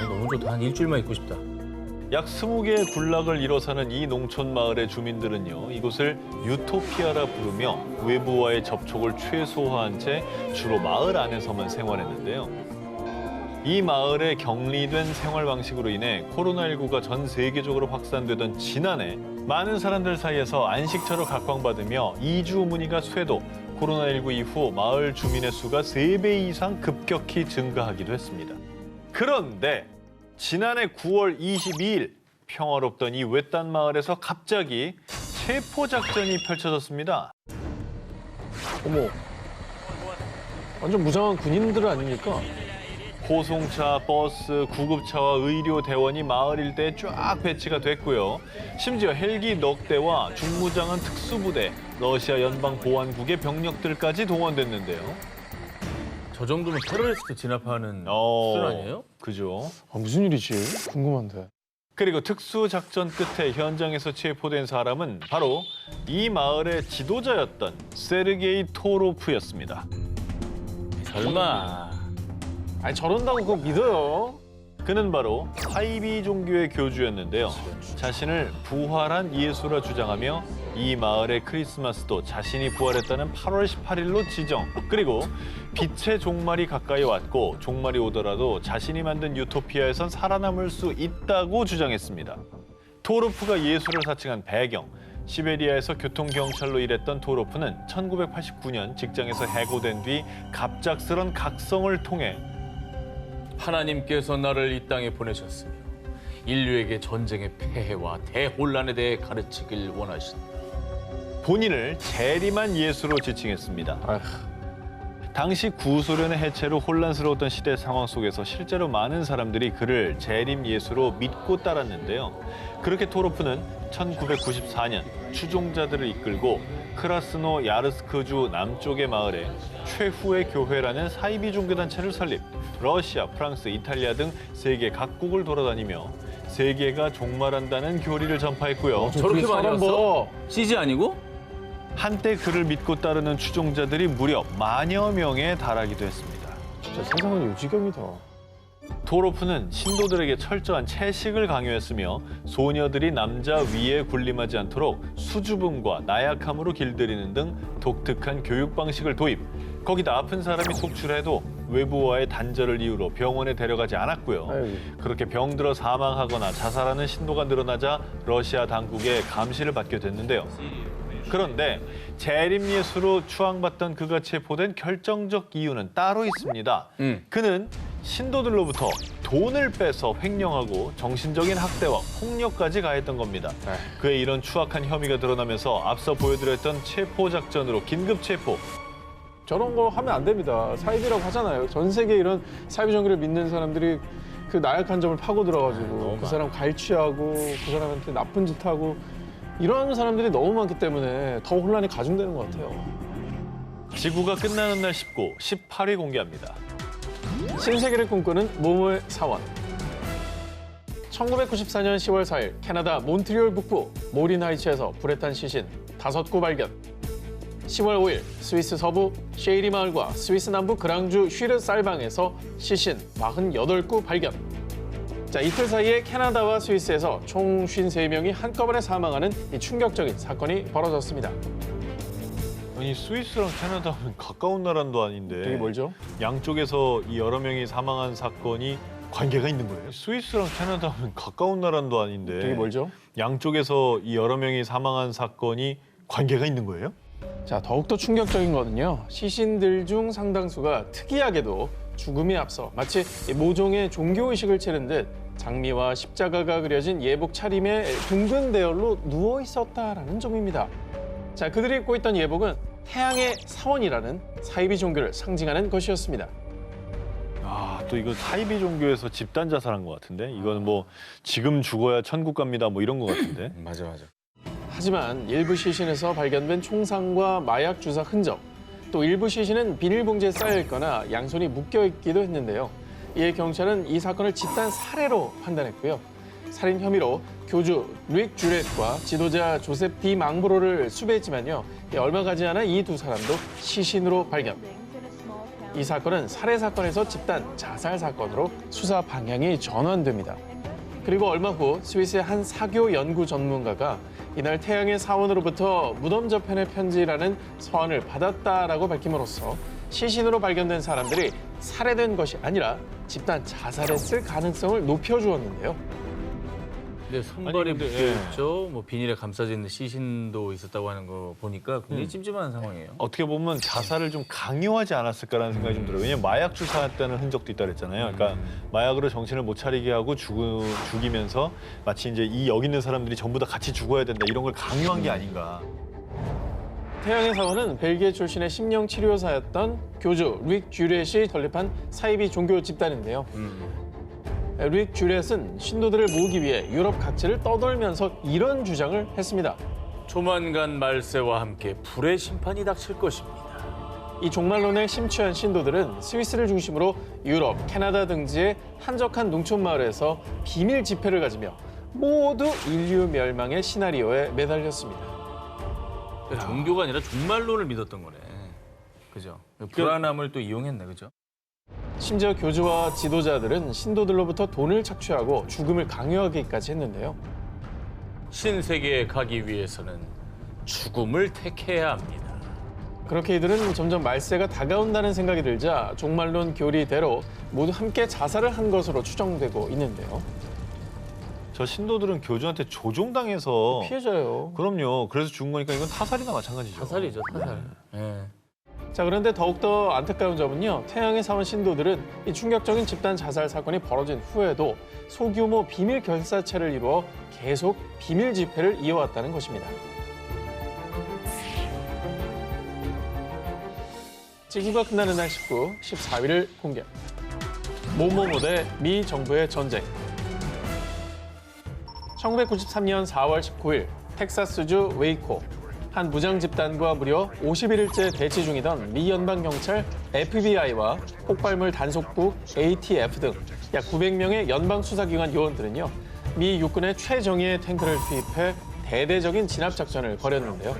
너무 좋다. 한 일주일만 있고 싶다. 약 20개의 군락을 이뤄 사는 이 농촌 마을의 주민들은요, 이곳을 유토피아라 부르며 외부와의 접촉을 최소화한 채 주로 마을 안에서만 생활했는데요. 이 마을에 격리된 생활 방식으로 인해 코로나19가 전 세계적으로 확산되던 지난해 많은 사람들 사이에서 안식처를 각광받으며 이주 문의가 쇄도, 코로나19 이후 마을 주민의 수가 3배 이상 급격히 증가하기도 했습니다. 그런데 지난해 9월 22일 평화롭던 이 외딴 마을에서 갑자기 체포작전이 펼쳐졌습니다. 어머, 완전 무장한 군인들 아닙니까? 호송차, 버스, 구급차와 의료 대원이 마을 일대에 쫙 배치가 됐고요. 심지어 헬기 넉 대와 중무장한 특수부대, 러시아 연방보안국의 병력들까지 동원됐는데요. 저 정도면 테러리스트 진압하는 수준 아니에요? 그죠. 무슨 일이지? 궁금한데. 그리고 특수작전 끝에 현장에서 체포된 사람은 바로 이 마을의 지도자였던 세르게이 토로프였습니다. 설마. 아니 저런다고 그거 믿어요? 그는 바로 사이비 종교의 교주였는데요. 자신을 부활한 예수라 주장하며 이 마을의 크리스마스도 자신이 부활했다는 8월 18일로 지정. 그리고 빛의 종말이 가까이 왔고 종말이 오더라도 자신이 만든 유토피아에선 살아남을 수 있다고 주장했습니다. 토로프가 예수를 사칭한 배경. 시베리아에서 교통경찰로 일했던 토로프는 1989년 직장에서 해고된 뒤 갑작스런 각성을 통해 하나님께서 나를 이 땅에 보내셨으며 인류에게 전쟁의 폐해와 대혼란에 대해 가르치길 원하신다. 본인을 재림한 예수로 지칭했습니다. 당시 구소련의 해체로 혼란스러웠던 시대 상황 속에서 실제로 많은 사람들이 그를 재림 예수로 믿고 따랐는데요. 그렇게 토로프는 1994년 추종자들을 이끌고 크라스노 야르스크주 남쪽의 마을에 최후의 교회라는 사이비 종교단체를 설립. 러시아, 프랑스, 이탈리아 등 세계 각국을 돌아다니며 세계가 종말한다는 교리를 전파했고요. 저렇게 많이 왔어? CG 아니고? 한때 그를 믿고 따르는 추종자들이 무려 만여 명에 달하기도 했습니다. 진짜 세상은 요지경이다. 토로프는 신도들에게 철저한 채식을 강요했으며 소녀들이 남자 위에 군림하지 않도록 수줍음과 나약함으로 길들이는 등 독특한 교육 방식을 도입. 거기다 아픈 사람이 속출해도 외부와의 단절을 이유로 병원에 데려가지 않았고요. 그렇게 병들어 사망하거나 자살하는 신도가 늘어나자 러시아 당국의 감시를 받게 됐는데요. 그런데 재림 예수로 추앙받던 그가 체포된 결정적 이유는 따로 있습니다. 그는 신도들로부터 돈을 빼서 횡령하고 정신적인 학대와 폭력까지 가했던 겁니다. 그의 이런 추악한 혐의가 드러나면서 앞서 보여드렸던 체포 작전으로 긴급 체포. 저런 거 하면 안 됩니다. 사이비라고 하잖아요. 전 세계 이런 사이비 종교를 믿는 사람들이 그 나약한 점을 파고 들어가지고 그 사람 갈취하고 그 사람한테 나쁜 짓 하고 이러는 사람들이 너무 많기 때문에 더 혼란이 가중되는 것 같아요. 지구가 끝나는 날 19, 18위 공개합니다. 신세계를 꿈꾸는 모모의 사원. 1994년 10월 4일 캐나다 몬트리올 북부 모린 하이츠에서 불에 탄 시신 5구 발견. 10월 5일 스위스 서부 셰이리 마을과 스위스 남부 그랑주 슈르 쌀방에서 시신 48구 발견. 자, 이틀 사이에 캐나다와 스위스에서 총 53명이 한꺼번에 사망하는 이 충격적인 사건이 벌어졌습니다. 아니 스위스랑 캐나다는 가까운 나라도 아닌데 되게 멀죠? 양쪽에서 이 여러 명이 사망한 사건이 관계가 있는 거예요? 스위스랑 캐나다는 가까운 나라도 아닌데 되게 멀죠? 양쪽에서 이 여러 명이 사망한 사건이 관계가 있는 거예요? 자, 더욱더 충격적인 거는요. 시신들 중 상당수가 특이하게도 죽음에 앞서 마치 모종의 종교의식을 치른 듯 장미와 십자가가 그려진 예복 차림에 둥근 대열로 누워 있었다라는 점입니다. 자, 그들이 입고 있던 예복은 태양의 사원이라는 사이비 종교를 상징하는 것이었습니다. 아, 또 이거 사이비 종교에서 집단 자살한 것 같은데? 이거는 뭐 지금 죽어야 천국 갑니다 뭐 이런 것 같은데? 맞아. 하지만 일부 시신에서 발견된 총상과 마약 주사 흔적, 또 일부 시신은 비닐봉지에 쌓여있거나 양손이 묶여있기도 했는데요. 이에 경찰은 이 사건을 집단 살해로 판단했고요. 살인 혐의로 교주 릭 주렛과 지도자 조셉 디 망브로를 수배했지만요. 얼마 가지 않아 이 두 사람도 시신으로 발견. 이 사건은 살해 사건에서 집단 자살 사건으로 수사 방향이 전환됩니다. 그리고 얼마 후 스위스의 한 사교 연구 전문가가 이날 태양의 사원으로부터 무덤 저편의 편지라는 서한을 받았다라고 밝힘으로써 시신으로 발견된 사람들이 살해된 것이 아니라 집단 자살했을 가능성을 높여주었는데요. 근데 손발이 묶여있죠. 뭐 비닐에 감싸져 있는 시신도 있었다고 하는 거 보니까 굉장히 찜찜한 상황이에요. 어떻게 보면 자살을 좀 강요하지 않았을까라는 생각이 좀 들어요. 왜냐면 마약 주사했다는 흔적도 있다 그랬잖아요. 그러니까 마약으로 정신을 못 차리게 하고 죽이면서 마치 이제 이 여기 있는 사람들이 전부 다 같이 죽어야 된다 이런 걸 강요한 게 아닌가. 태양의 사원은 벨기에 출신의 심령치료사였던 교주 릭 쥬렛이 설립한 사이비 종교 집단인데요. 릭 쥬렛은 신도들을 모으기 위해 유럽 각지를 떠돌면서 이런 주장을 했습니다. 조만간 말세와 함께 불의 심판이 닥칠 것입니다. 이 종말론에 심취한 신도들은 스위스를 중심으로 유럽, 캐나다 등지의 한적한 농촌 마을에서 비밀 집회를 가지며 모두 인류 멸망의 시나리오에 매달렸습니다. 종교가 아니라 종말론을 믿었던 거네. 그죠? 불안함을 또 이용했네, 그죠? 심지어 교주와 지도자들은 신도들로부터 돈을 착취하고 죽음을 강요하기까지 했는데요. 신세계에 가기 위해서는 죽음을 택해야 합니다. 그렇게 이들은 점점 말세가 다가온다는 생각이 들자 종말론 교리대로 모두 함께 자살을 한 것으로 추정되고 있는데요. 저 신도들은 교주한테 조종당해서 피해자예요. 그럼요. 그래서 죽은 거니까 이건 타살이나 마찬가지죠. 타살이죠, 타살. 네. 자, 그런데 더욱더 안타까운 점은요. 태양의 사원 신도들은 이 충격적인 집단 자살 사건이 벌어진 후에도 소규모 비밀 결사체를 이루어 계속 비밀 집회를 이어왔다는 것입니다. 지구가 끝나는 날 19, 14일을 공개합니다. 모모모 대 미 정부의 전쟁. 1993년 4월 19일 텍사스주 웨이코. 한 무장 집단과 무려 51일째 대치 중이던 미 연방경찰 FBI와 폭발물 단속국 ATF 등 약 900명의 연방 수사기관 요원들은요. 미 육군의 최정예의 탱크를 투입해 대대적인 진압 작전을 벌였는데요.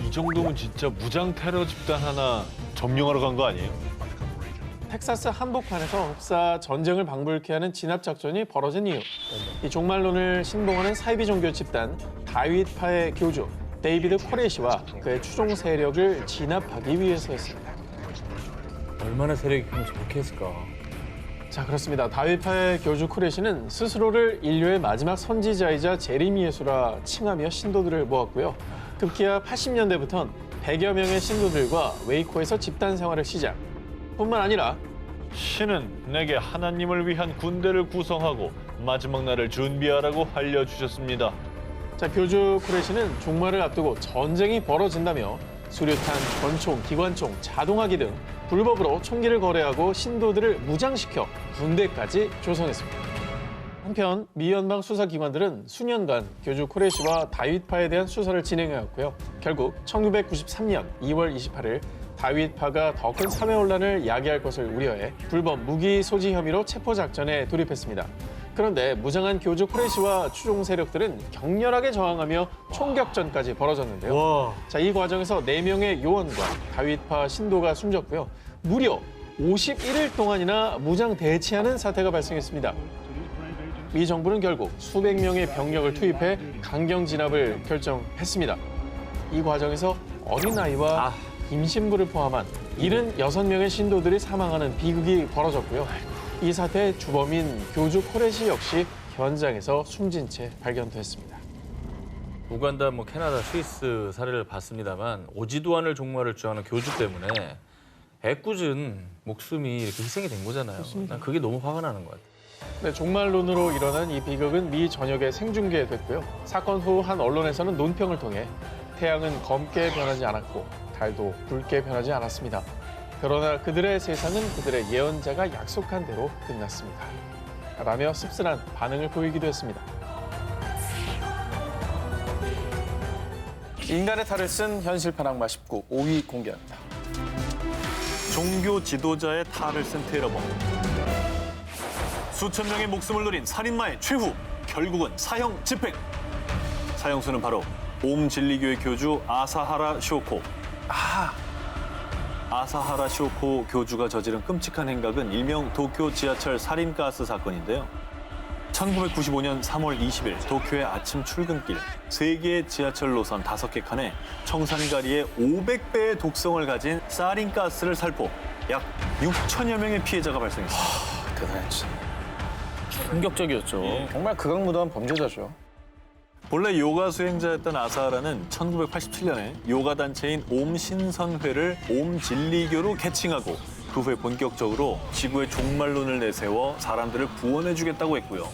이 정도면 진짜 무장 테러 집단 하나 점령하러 간 거 아니에요? 텍사스 한복판에서 흡사 전쟁을 방불케 하는 진압 작전이 벌어진 이유. 이 종말론을 신봉하는 사이비 종교 집단 다윗파의 교주 데이비드 코레시와 그의 추종 세력을 진압하기 위해서였습니다. 얼마나 세력이 크면 저렇게 했을까? 자, 그렇습니다. 다윗파의 교주 코레시는 스스로를 인류의 마지막 선지자이자 재림 예수라 칭하며 신도들을 모았고요. 급기야 80년대부터는 100여 명의 신도들과 웨이코에서 집단 생활을 시작. 뿐만 아니라 신은 내게 하나님을 위한 군대를 구성하고 마지막 날을 준비하라고 알려주셨습니다. 자, 교주 코레시는 종말을 앞두고 전쟁이 벌어진다며 수류탄, 권총, 기관총, 자동화기 등 불법으로 총기를 거래하고 신도들을 무장시켜 군대까지 조성했습니다. 한편 미 연방 수사기관들은 수년간 교주 코레시와 다윗파에 대한 수사를 진행해왔고요. 결국 1993년 2월 28일 다윗파가 더 큰 사회혼란을 야기할 것을 우려해 불법 무기 소지 혐의로 체포작전에 돌입했습니다. 그런데 무장한 교주 코레시와 추종 세력들은 격렬하게 저항하며 총격전까지 벌어졌는데요. 자, 이 과정에서 4명의 요원과 다윗파 신도가 숨졌고요. 무려 51일 동안이나 무장 대치하는 사태가 발생했습니다. 미 정부는 결국 수백 명의 병력을 투입해 강경 진압을 결정했습니다. 이 과정에서 어린아이와 임신부를 포함한 76명의 신도들이 사망하는 비극이 벌어졌고요. 이 사태의 주범인 교주 코레시 역시 현장에서 숨진 채 발견됐습니다. 우간다, 캐나다, 스위스 사례를 봤습니다만 오지도 않을 종말을 주장하는 교주 때문에 애꿎은 목숨이 이렇게 희생이 된 거잖아요. 난 그게 너무 화가 나는 것 같아요. 네, 종말론으로 일어난 이 비극은 미 전역에 생중계됐고요. 사건 후 한 언론에서는 논평을 통해 태양은 검게 변하지 않았고 달도 붉게 변하지 않았습니다. 그러나 그들의 세상은 그들의 예언자가 약속한 대로 끝났습니다. 라며 씁쓸한 반응을 보이기도 했습니다. 인간의 탈을 쓴 현실판 악마 19 5위 공개합니다. 종교 지도자의 탈을 쓴 테러범. 수천 명의 목숨을 노린 살인마의 최후, 결국은 사형 집행. 사형수는 바로 옴 진리교의 교주 아사하라 쇼코. 아사하라 쇼코 교주가 저지른 끔찍한 행각은 일명 도쿄 지하철 살인가스 사건인데요. 1995년 3월 20일 도쿄의 아침 출근길 3개의 지하철 노선 5개 칸에 청산가리의 500배의 독성을 가진 사린가스를 살포 약 6천여 명의 피해자가 발생했습니다. 대단했지. 충격적이었죠. 정말 극악무도한 범죄자죠. 본래 요가 수행자였던 아사하라는 1987년에 요가 단체인 옴신선회를 옴진리교로 개칭하고 그 후에 본격적으로 지구의 종말론을 내세워 사람들을 구원해주겠다고 했고요.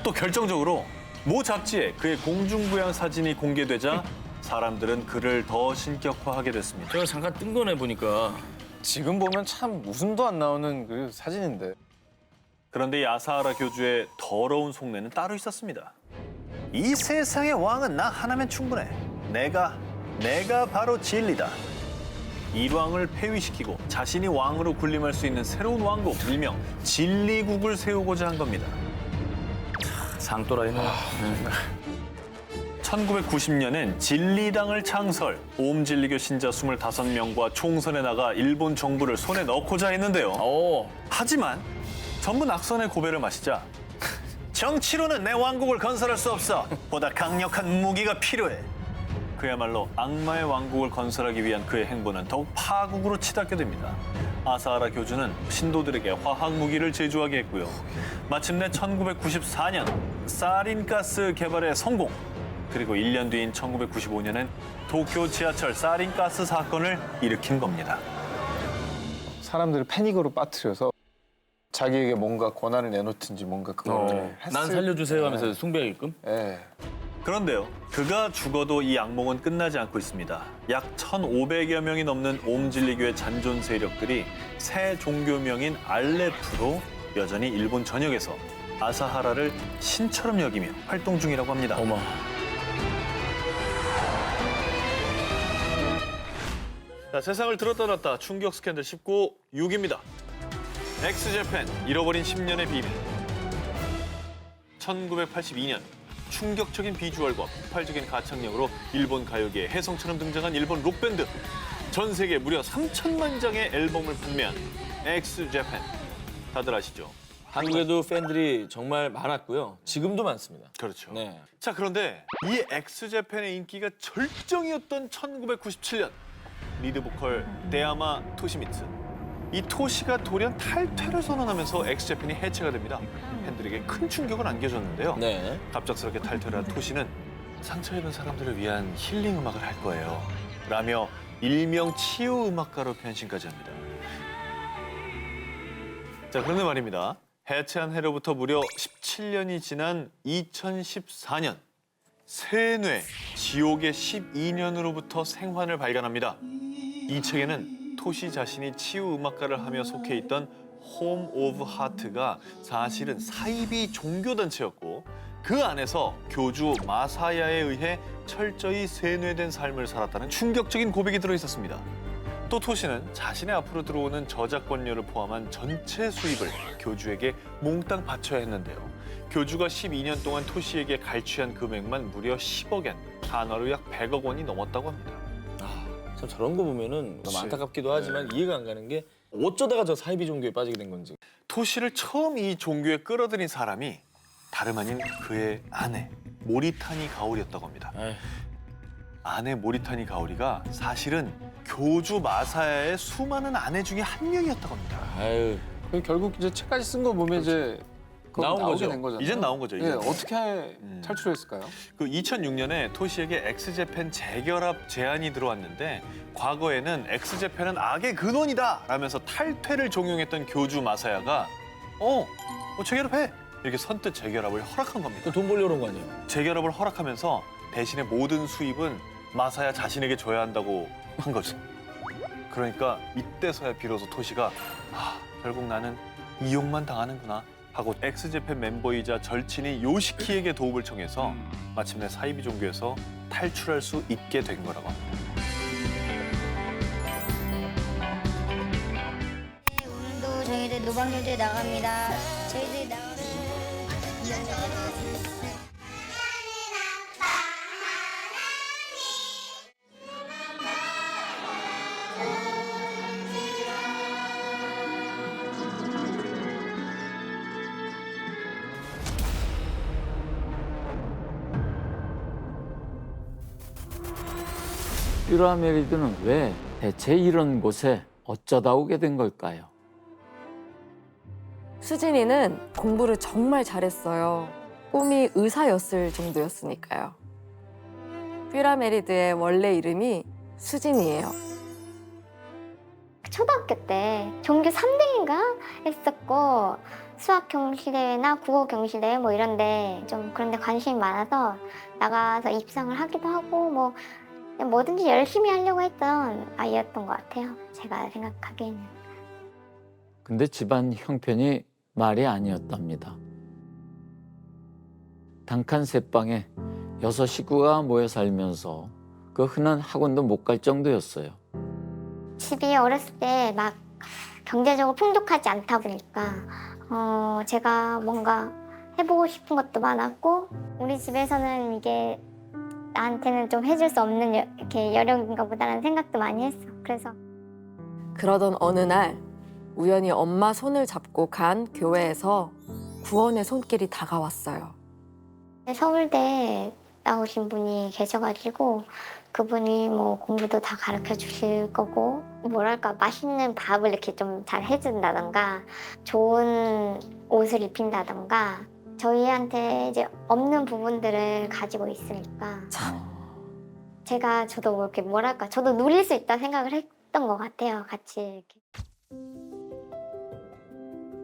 또 결정적으로 모 잡지에 그의 공중부양 사진이 공개되자 사람들은 그를 더 신격화하게 됐습니다. 제가 잠깐 뜬 거네 보니까. 지금 보면 참 웃음도 안 나오는 그 사진인데. 그런데 이 아사하라 교주의 더러운 속내는 따로 있었습니다. 이 세상의 왕은 나 하나면 충분해. 내가 바로 진리다. 일왕을 폐위시키고 자신이 왕으로 군림할 수 있는 새로운 왕국, 일명 진리국을 세우고자 한 겁니다. 상또라이네. 1990년엔 진리당을 창설, 옴진리교 신자 25명과 총선에 나가 일본 정부를 손에 넣고자 했는데요. 하지만 전부 낙선의 고배를 마시자 정치로는 내 왕국을 건설할 수 없어. 보다 강력한 무기가 필요해. 그야말로 악마의 왕국을 건설하기 위한 그의 행보는 더욱 파국으로 치닫게 됩니다. 아사하라 교주는 신도들에게 화학 무기를 제조하게 했고요. 마침내 1994년 사린가스 개발에 성공. 그리고 1년 뒤인 1995년엔 도쿄 지하철 사린가스 사건을 일으킨 겁니다. 사람들을 패닉으로 빠뜨려서 자기에게 뭔가 권한을 내놓든지 뭔가 그걸 난 살려주세요 하면서 숭배하게끔? 네. 그런데요, 그가 죽어도 이 악몽은 끝나지 않고 있습니다. 약 1,500여 명이 넘는 옴진리교의 잔존 세력들이 새 종교명인 알레프로 여전히 일본 전역에서 아사하라를 신처럼 여기며 활동 중이라고 합니다. 자, 세상을 들었다 놨다 충격 스캔들 19, 6입니다. 엑스제팬 잃어버린 10년의 비밀. 1982년 충격적인 비주얼과 폭발적인 가창력으로 일본 가요계에 혜성처럼 등장한 일본 록밴드. 전 세계 무려 3천만 장의 앨범을 판매한 엑스제팬. 다들 아시죠? 한국에도 팬들이 정말 많았고요. 지금도 많습니다. 그렇죠. 네. 자, 그런데 이 엑스제팬의 인기가 절정이었던 1997년 리드 보컬 데야마 토시미츠. 이 토시가 돌연 탈퇴를 선언하면서 엑스제팬이 해체가 됩니다. 팬들에게 큰 충격을 안겨줬는데요. 네. 갑작스럽게 탈퇴를 한 토시는 상처 입은 사람들을 위한 힐링 음악을 할 거예요. 라며 일명 치유 음악가로 변신까지 합니다. 자, 그런데 말입니다. 해체한 해로부터 무려 17년이 지난 2014년 세뇌, 지옥의 12년으로부터 생환을 발견합니다. 이 책에는 토시 자신이 치유 음악가를 하며 속해 있던 홈 오브 하트가 사실은 사이비 종교단체였고 그 안에서 교주 마사야에 의해 철저히 세뇌된 삶을 살았다는 충격적인 고백이 들어있었습니다. 또 토시는 자신의 앞으로 들어오는 저작권료를 포함한 전체 수입을 교주에게 몽땅 바쳐야 했는데요. 교주가 12년 동안 토시에게 갈취한 금액만 무려 10억엔, 단화로 약 100억 원이 넘었다고 합니다. 참 저런 거 보면은 너무 안타깝기도 하지만 이해가 안 가는 게 어쩌다가 저 사이비 종교에 빠지게 된 건지. 토시를 처음 이 종교에 끌어들인 사람이 다름 아닌 그의 아내 모리타니 가오리였다고 합니다. 아내 모리타니 가오리가 사실은 교주 마사야의 수많은 아내 중에 한 명이었다고 합니다. 결국 이제 책까지 쓴 거 보면 이제 나온 나오게 거죠. 된 거잖아요. 이젠 나온 거죠. 예, 어떻게 탈출했을까요? 그 2006년에 토시에게 엑스제팬 재결합 제안이 들어왔는데 과거에는 엑스제팬은 악의 근원이다 라면서 탈퇴를 종용했던 교주 마사야가 재결합해 이렇게 선뜻 재결합을 허락한 겁니다. 돈 벌려고 온 거 아니에요? 재결합을 허락하면서 대신에 모든 수입은 마사야 자신에게 줘야 한다고 한 거죠. 그러니까 이때서야 비로소 토시가 결국 나는 이용만 당하는구나 하고 엑스제팬 멤버이자 절친이 요시키에게 도움을 청해서 마침내 사이비 종교에서 탈출할 수 있게 된 거라고 합니다. 오늘도 저희들 노방경제 나갑니다. 저희들 나가는 퓨라 메리드는 왜 대체 이런 곳에 어쩌다 오게 된 걸까요? 수진이는 공부를 정말 잘했어요. 꿈이 의사였을 정도였으니까요. 퓨라 메리드의 원래 이름이 수진이에요. 초등학교 때 전교 3등인가 했었고 수학 경시대회나 국어 경시대회 뭐 이런데 좀 그런 데 관심이 많아서 나가서 입상을 하기도 하고 뭐 뭐든지 열심히 하려고 했던 아이였던 것 같아요. 제가 생각하기에는. 근데 집안 형편이 말이 아니었답니다. 단칸 셋방에 6 식구가 모여 살면서 그 흔한 학원도 못 갈 정도였어요. 집이 어렸을 때 막 경제적으로 풍족하지 않다 보니까 제가 뭔가 해보고 싶은 것도 많았고 우리 집에서는 이게 나한테는 좀 해줄 수 없는 이렇게 여력인가 보다라는 생각도 많이 했어. 그래서 그러던 어느 날 우연히 엄마 손을 잡고 간 교회에서 구원의 손길이 다가왔어요. 서울대 나오신 분이 계셔가지고 그분이 뭐 공부도 다 가르쳐 주실 거고 뭐랄까 맛있는 밥을 이렇게 좀 잘 해준다던가 좋은 옷을 입힌다던가 저희한테 이제 없는 부분들을 가지고 있으니까 제가 저도 뭐 이렇게 뭐랄까 저도 누릴 수 있다 생각을 했던 것 같아요. 같이 이렇게.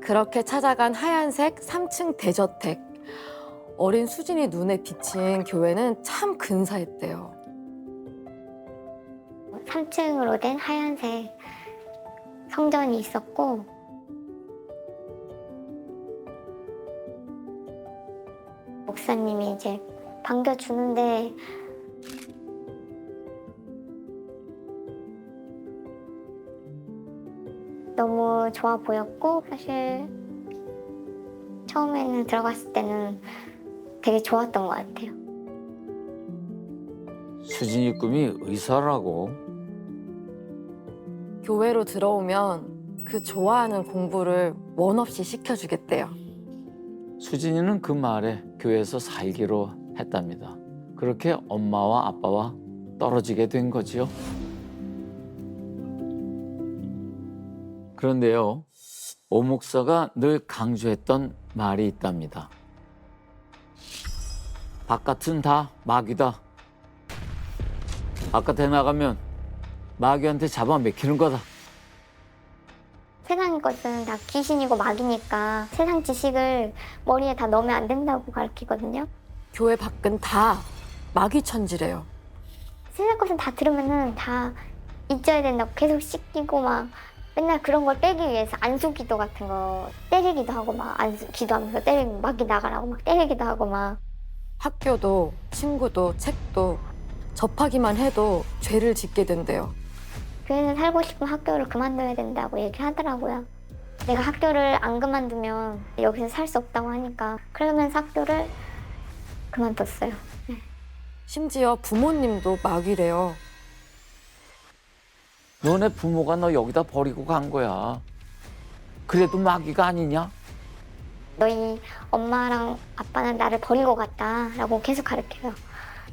그렇게 찾아간 하얀색 3층 대저택. 어린 수진이 눈에 비친 교회는 참 근사했대요. 3층으로 된 하얀색 성전이 있었고 목사님이 이제 반겨주는데 너무 좋아 보였고 사실 처음에는 들어갔을 때는 되게 좋았던 것 같아요. 수진이 꿈이 의사라고. 교회로 들어오면 그 좋아하는 공부를 원 없이 시켜주겠대요. 수진이는 그 말에 교회에서 살기로 했답니다. 그렇게 엄마와 아빠와 떨어지게 된 거지요. 그런데요, 오 목사가 늘 강조했던 말이 있답니다. 바깥은 다 마귀다. 바깥에 나가면 마귀한테 잡아먹히는 거다. 세상 것은 다 귀신이고 마귀니까 세상 지식을 머리에 다 넣으면 안 된다고 가르치거든요. 교회 밖은 다 마귀 천지래요. 세상 것은 다 들으면은 다 잊어야 된다고 계속 씻기고 막 맨날 그런 걸 빼기 위해서 안수기도 같은 거 때리기도 하고 막 안수 기도하면서 때리고 마귀 나가라고 막 때리기도 하고 막. 학교도 친구도 책도 접하기만 해도 죄를 짓게 된대요. 교회에서 살고 싶으면 학교를 그만둬야 된다고 얘기하더라고요. 내가 학교를 안 그만두면 여기서 살 수 없다고 하니까 그러면서 학교를 그만뒀어요. 네. 심지어 부모님도 마귀래요. 너네 부모가 너 여기다 버리고 간 거야. 그래도 마귀가 아니냐? 너희 엄마랑 아빠는 나를 버리고 갔다라고 계속 가르쳐요.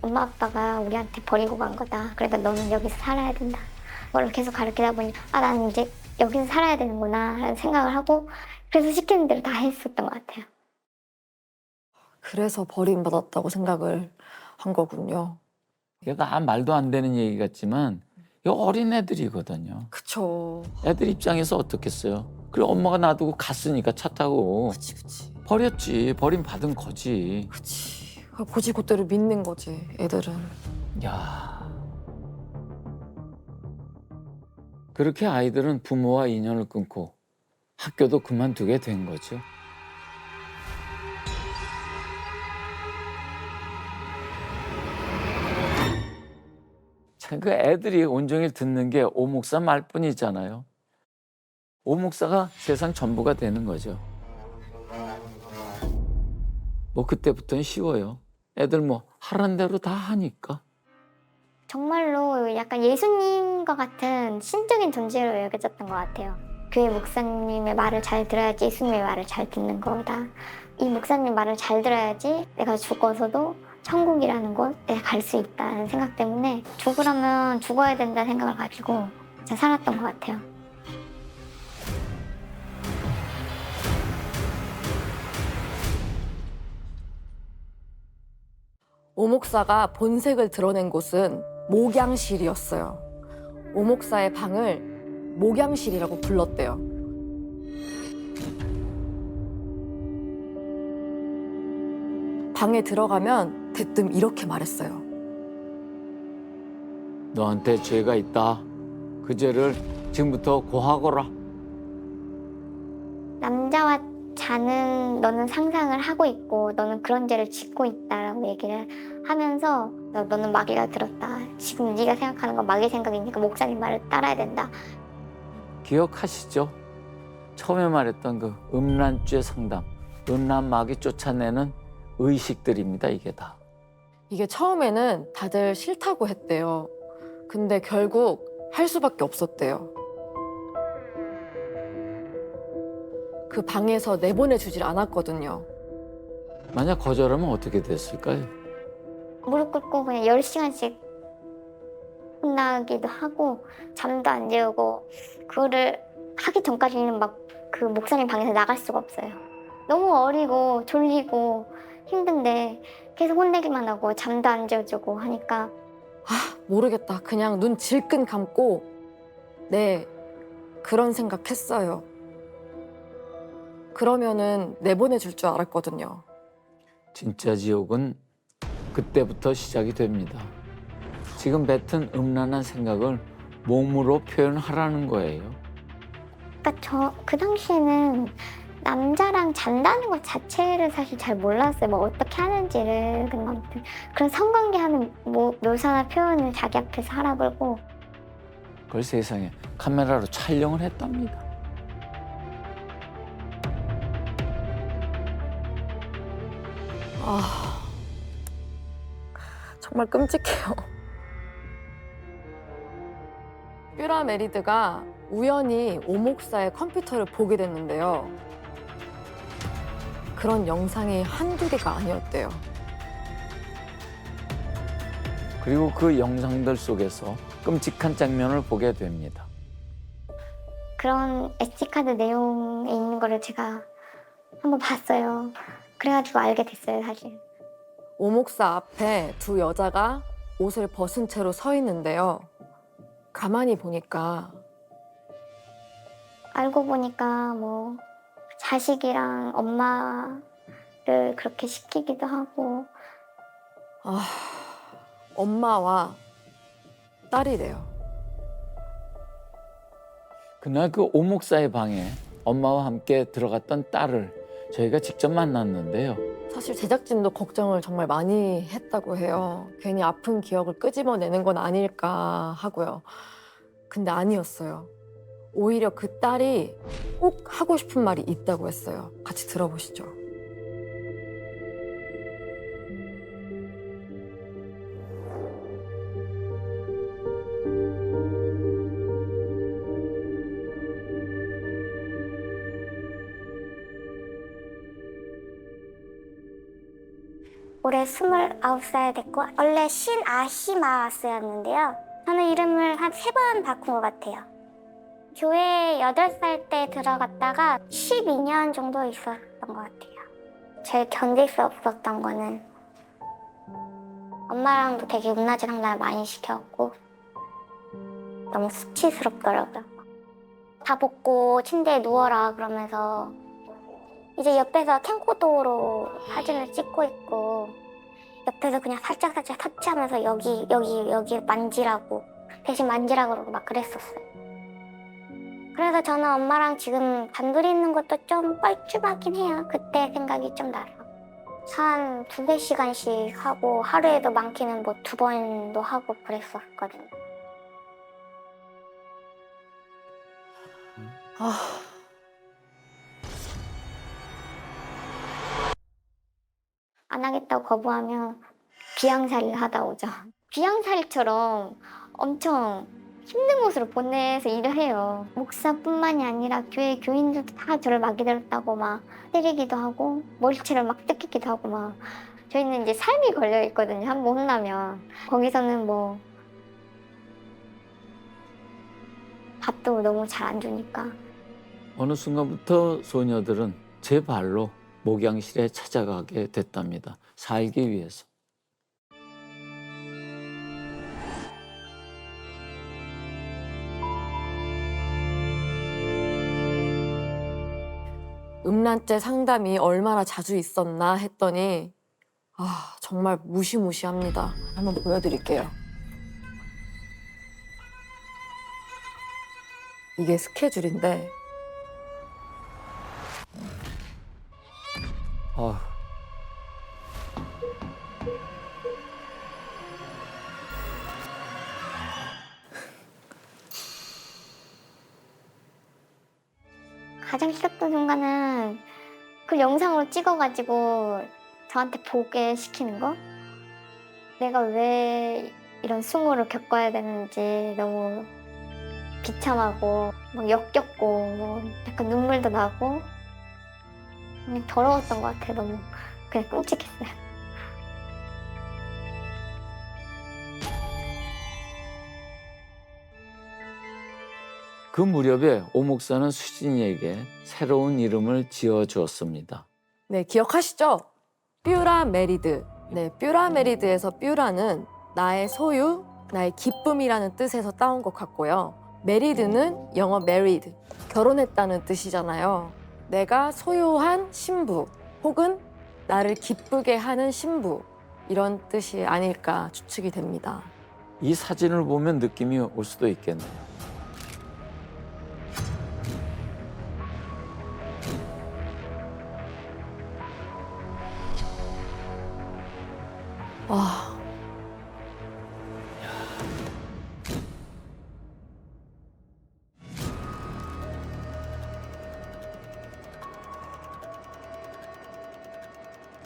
엄마 아빠가 우리한테 버리고 간 거다. 그래도 너는 여기서 살아야 된다. 그걸 계속 가르치다 보니 나는 이제 여기서 살아야 되는구나 라는 생각을 하고 그래서 시키는 대로 다 했었던 것 같아요. 그래서 버림받았다고 생각을 한 거군요. 얘가 말도 안 되는 얘기 같지만 이거 어린 애들이거든요. 그쵸. 애들 입장에서 어떻겠어요? 그래 엄마가 놔두고 갔으니까 차 타고. 그치. 버렸지. 버림받은 거지. 그치. 고지고대로 믿는 거지, 애들은. 야. 그렇게 아이들은 부모와 인연을 끊고 학교도 그만두게 된 거죠. 참 그 애들이 온종일 듣는 게 오 목사 말뿐이잖아요. 오 목사가 세상 전부가 되는 거죠. 뭐 그때부터는 쉬워요. 애들 뭐 하라는 대로 다 하니까. 정말로 약간 예수님과 같은 신적인 존재로 여겨졌던 것 같아요. 교회 목사님의 말을 잘 들어야지 예수님의 말을 잘 듣는 거다. 이 목사님 말을 잘 들어야지 내가 죽어서도 천국이라는 곳에 갈 수 있다는 생각 때문에 죽으려면 죽어야 된다는 생각을 가지고 제가 살았던 것 같아요. 오 목사가 본색을 드러낸 곳은 목양실이었어요. 오 목사의 방을 목양실이라고 불렀대요. 방에 들어가면 대뜸 이렇게 말했어요. 너한테 죄가 있다. 그 죄를 지금부터 고하거라. 남자와 자는 너는 상상을 하고 있고 너는 그런 죄를 짓고 있다라고 얘기를 하면서 너는 마귀가 들었다. 지금 네가 생각하는 건 마귀 생각이니까 목사님 말을 따라야 된다. 기억하시죠? 처음에 말했던 그 음란죄 상담, 음란 마귀 쫓아내는 의식들입니다. 이게 다. 이게 처음에는 다들 싫다고 했대요. 근데 결국 할 수밖에 없었대요. 그 방에서 내보내주질 않았거든요. 만약 거절하면 어떻게 됐을까요? 무릎 꿇고 그냥 10시간씩 혼나기도 하고 잠도 안 재우고 그거를 하기 전까지는 막 그 목사님 방에서 나갈 수가 없어요. 너무 어리고 졸리고 힘든데 계속 혼내기만 하고 잠도 안 재워주고 하니까 모르겠다. 그냥 눈 질끈 감고 네, 그런 생각했어요. 그러면은 내보내줄 줄 알았거든요. 진짜 지옥은 그때부터 시작이 됩니다. 지금 뱉은 음란한 생각을 몸으로 표현하라는 거예요. 그러니까 그 당시에는 남자랑 잔다는 것 자체를 사실 잘 몰랐어요. 뭐 어떻게 하는지를. 근데 아무튼 그런 성관계하는 묘사나 표현을 자기 앞에서 하라 그러고. 그걸 세상에 카메라로 촬영을 했답니다. 정말 끔찍해요. 뷰라 메리드가 우연히 오 목사의 컴퓨터를 보게 됐는데요. 그런 영상이 한두 개가 아니었대요. 그리고 그 영상들 속에서 끔찍한 장면을 보게 됩니다. 그런 SD카드 내용에 있는 거를 제가 한번 봤어요. 그래가지고 알게 됐어요, 사실. 오 목사 앞에 두 여자가 옷을 벗은 채로 서 있는데요. 가만히 보니까 알고 보니까 뭐 자식이랑 엄마를 그렇게 시키기도 하고. 엄마와 딸이래요. 그날 그 오 목사의 방에 엄마와 함께 들어갔던 딸을 저희가 직접 만났는데요. 사실 제작진도 걱정을 정말 많이 했다고 해요. 괜히 아픈 기억을 끄집어내는 건 아닐까 하고요. 근데 아니었어요. 오히려 그 딸이 꼭 하고 싶은 말이 있다고 했어요. 같이 들어보시죠. 올해 29살 됐고 원래 신아히마스였는데요. 저는 이름을 한 3번 바꾼 것 같아요. 교회 8살 때 들어갔다가 12년 정도 있었던 것 같아요. 제일 견딜 수 없었던 거는 엄마랑도 되게 음란지 상담을 많이 시켰고 너무 수치스럽더라고요. 다 벗고 침대에 누워라 그러면서 이제 옆에서 캠코더로 사진을 찍고 있고 옆에서 그냥 살짝 터치하면서 여기 만지라고 대신 만지라고 그러고 막 그랬었어요. 그래서 저는 엄마랑 지금 단둘이 있는 것도 좀 뻘쭘하긴 해요. 그때 생각이 좀 나서. 한 2-3시간씩 하고 하루에도 많게는 뭐 2번도 하고 그랬었거든요. 안 하겠다고 거부하면 귀양살이를 하다 오죠. 귀양살이처럼 엄청 힘든 곳으로 보내서 일을 해요. 목사뿐만이 아니라 교회 교인들도 다 저를 막이 들었다고 막 때리기도 하고 머리채를 막 뜯기기도 하고 막 저희는 이제 삶이 걸려 있거든요. 한 번 혼나면. 거기서는 뭐 밥도 너무 잘 안 주니까. 어느 순간부터 소녀들은 제 발로 목양실에 찾아가게 됐답니다. 살기 위해서. 음란죄 상담이 얼마나 자주 있었나 했더니 정말 무시무시합니다. 한번 보여드릴게요. 이게 스케줄인데 가장 싫었던 순간은 그 영상으로 찍어가지고 저한테 보게 시키는 거? 내가 왜 이런 수모를 겪어야 되는지 너무 비참하고 막 역겹고 뭐 약간 눈물도 나고 그냥 더러웠던 것 같아요. 너무 그냥 끔찍했어요. 그 무렵에 오 목사는 수진이에게 새로운 이름을 지어주었습니다. 네, 기억하시죠? 뾰라 메리드. 네, 뾰라 메리드에서 뾰라는 나의 소유, 나의 기쁨이라는 뜻에서 따온 것 같고요. 메리드는 영어 married, 결혼했다는 뜻이잖아요. 내가 소유한 신부 혹은 나를 기쁘게 하는 신부 이런 뜻이 아닐까 추측이 됩니다. 이 사진을 보면 느낌이 올 수도 있겠네요. 와.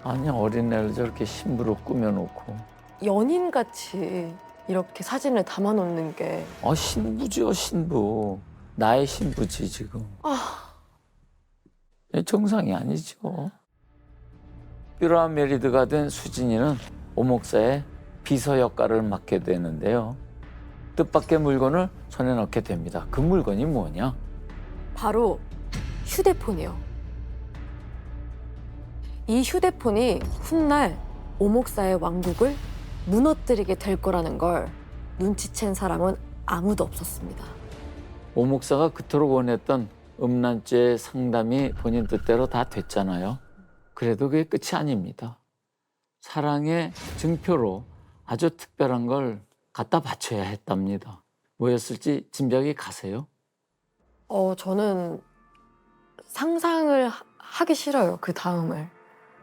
아니 어린애를 저렇게 신부로 꾸며놓고 연인같이 이렇게 사진을 담아놓는 게 신부죠 신부. 나의 신부지 지금. 정상이 아니죠. 뾰라 메리드가 된 수진이는 오 목사의 비서 역할을 맡게 되는데요. 뜻밖의 물건을 손에 넣게 됩니다. 그 물건이 뭐냐? 바로 휴대폰이요. 이 휴대폰이 훗날 오 목사의 왕국을 무너뜨리게 될 거라는 걸 눈치챈 사람은 아무도 없었습니다. 오 목사가 그토록 원했던 음란죄 상담이 본인 뜻대로 다 됐잖아요. 그래도 그게 끝이 아닙니다. 사랑의 증표로 아주 특별한 걸 갖다 바쳐야 했답니다. 뭐였을지 짐작이 가세요? 저는 상상을 하기 싫어요. 그 다음을.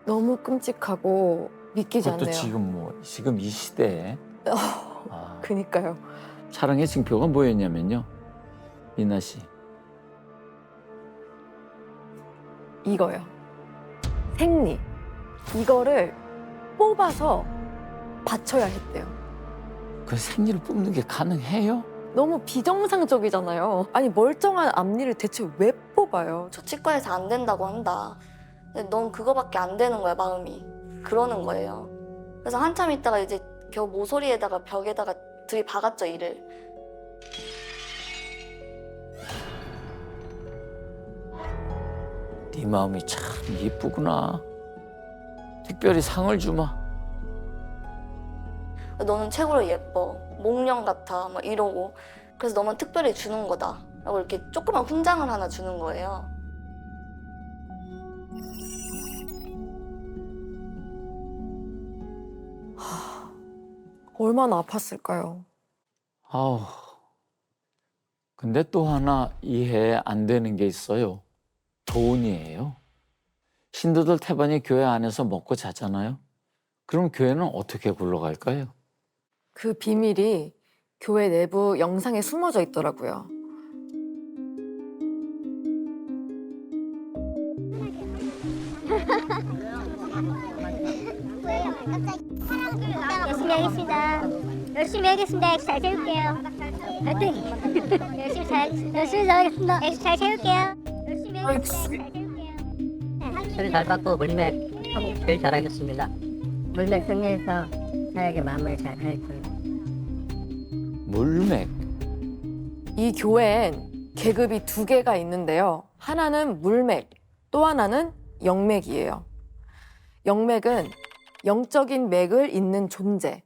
너무 끔찍하고 믿기지 그것도 않네요. 지금 이 시대에. 그니까요. 사랑의 증표가 뭐였냐면요. 미나 씨. 이거요. 생리. 이거를 뽑아서 바쳐야 했대요. 그 생리를 뽑는 게 가능해요? 너무 비정상적이잖아요. 아니 멀쩡한 앞니를 대체 왜 뽑아요? 저 치과에서 안 된다고 한다. 근데 넌 그거밖에 안 되는 거야, 마음이. 그러는 거예요. 그래서 한참 있다가 이제 겨우 모서리에다가 벽에다가 들이박았죠, 이를. 네 마음이 참 예쁘구나. 특별히 상을 주마. 너는 최고로 예뻐. 목련 같아. 막 이러고. 그래서 너만 특별히 주는 거다. 라고 이렇게 조그만 훈장을 하나 주는 거예요. 얼마나 아팠을까요? 근데 또 하나 이해 안 되는 게 있어요. 돈이에요. 신도들 태반이 교회 안에서 먹고 자잖아요. 그럼 교회는 어떻게 굴러갈까요? 그 비밀이 교회 내부 영상에 숨어져 있더라고요. 열심히 하겠습니다. 열심히 하겠습니다. 잘 세울게요. 파이팅! 열심히 나가겠습니다. 잘 세울게요. 열심히 하겠습니다. 잘 세울게요. 소리 잘 받고 물매 하고 제일 잘하겠습니다. 물맥 승리해서 사역의 마음을 잘 할 거예요. 물맥. 이 교회엔 계급이 2개가 있는데요. 하나는 물맥, 또 하나는 영맥이에요. 영맥은 영적인 맥을 잇는 존재.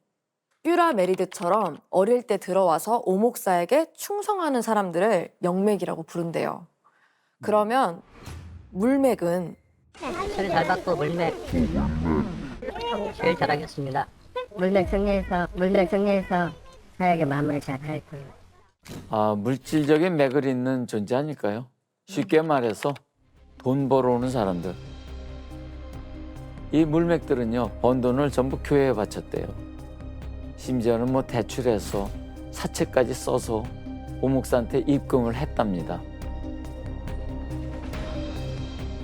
뷰라 메리드처럼 어릴 때 들어와서 오목사에게 충성하는 사람들을 영맥이라고 부른대요. 그러면 물맥은 수리 잘 받고 물맥 제일 잘하겠습니다. 물맥 승리해서 사역의 마음을 잘 할 거예요. 아, 물질적인 맥을 잇는 존재 아닐까요? 쉽게 말해서 돈 벌어오는 사람들. 이 물맥들은요, 번 돈을 전부 교회에 바쳤대요. 심지어는 뭐 대출해서 사채까지 써서 오목사한테 입금을 했답니다.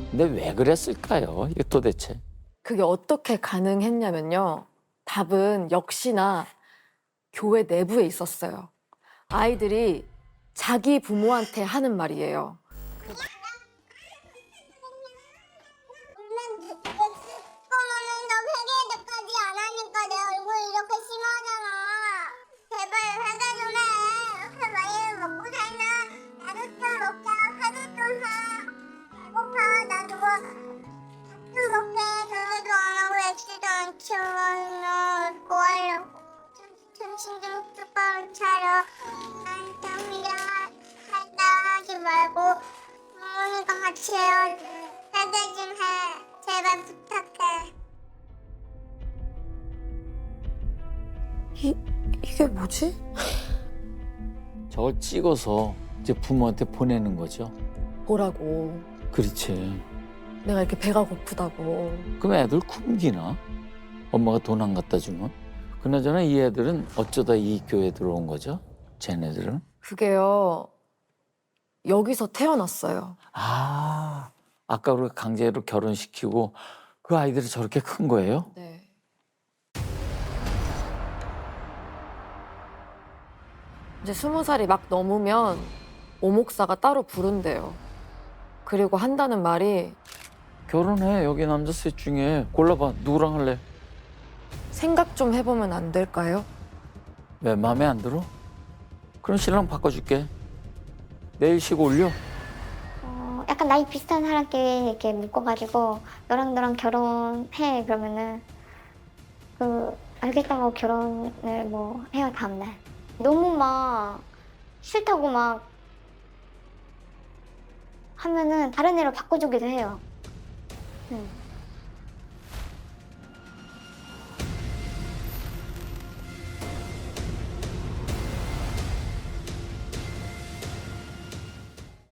근데 왜 그랬을까요? 이게 도대체. 그게 어떻게 가능했냐면요. 답은 역시나 교회 내부에 있었어요. 아이들이 자기 부모한테 하는 말이에요. 정신 좀 똑바로 차려. 남이랑 살다 하지 말고 부모님과 같이 해야 세대 좀 해. 제발 부탁해. 이게 뭐지? 저걸 찍어서 이제 부모한테 보내는 거죠. 보라고. 그렇지. 내가 이렇게 배가 고프다고. 그럼 애들 굶기나? 엄마가 돈 안 갖다 주면? 그나저나 이 애들은 어쩌다 이 교회에 들어온 거죠? 쟤네들은? 그게요. 여기서 태어났어요. 아, 아까 우리가 강제로 결혼시키고 그 아이들이 저렇게 큰 거예요? 네. 이제 20살이 막 넘으면 오목사가 따로 부른대요. 그리고 한다는 말이 결혼해. 여기 남자 셋 중에 골라봐. 누구랑 할래? 생각 좀 해보면 안 될까요? 왜 마음에 안 들어? 그럼 신랑 바꿔줄게. 내일 쉬고 올려. 약간 나이 비슷한 사람끼리 이렇게 묶어가지고 너랑 결혼해 그러면은 알겠다고 결혼을 뭐 해요 다음날. 너무 막 싫다고 막 하면은 다른 애로 바꿔주기도 해요.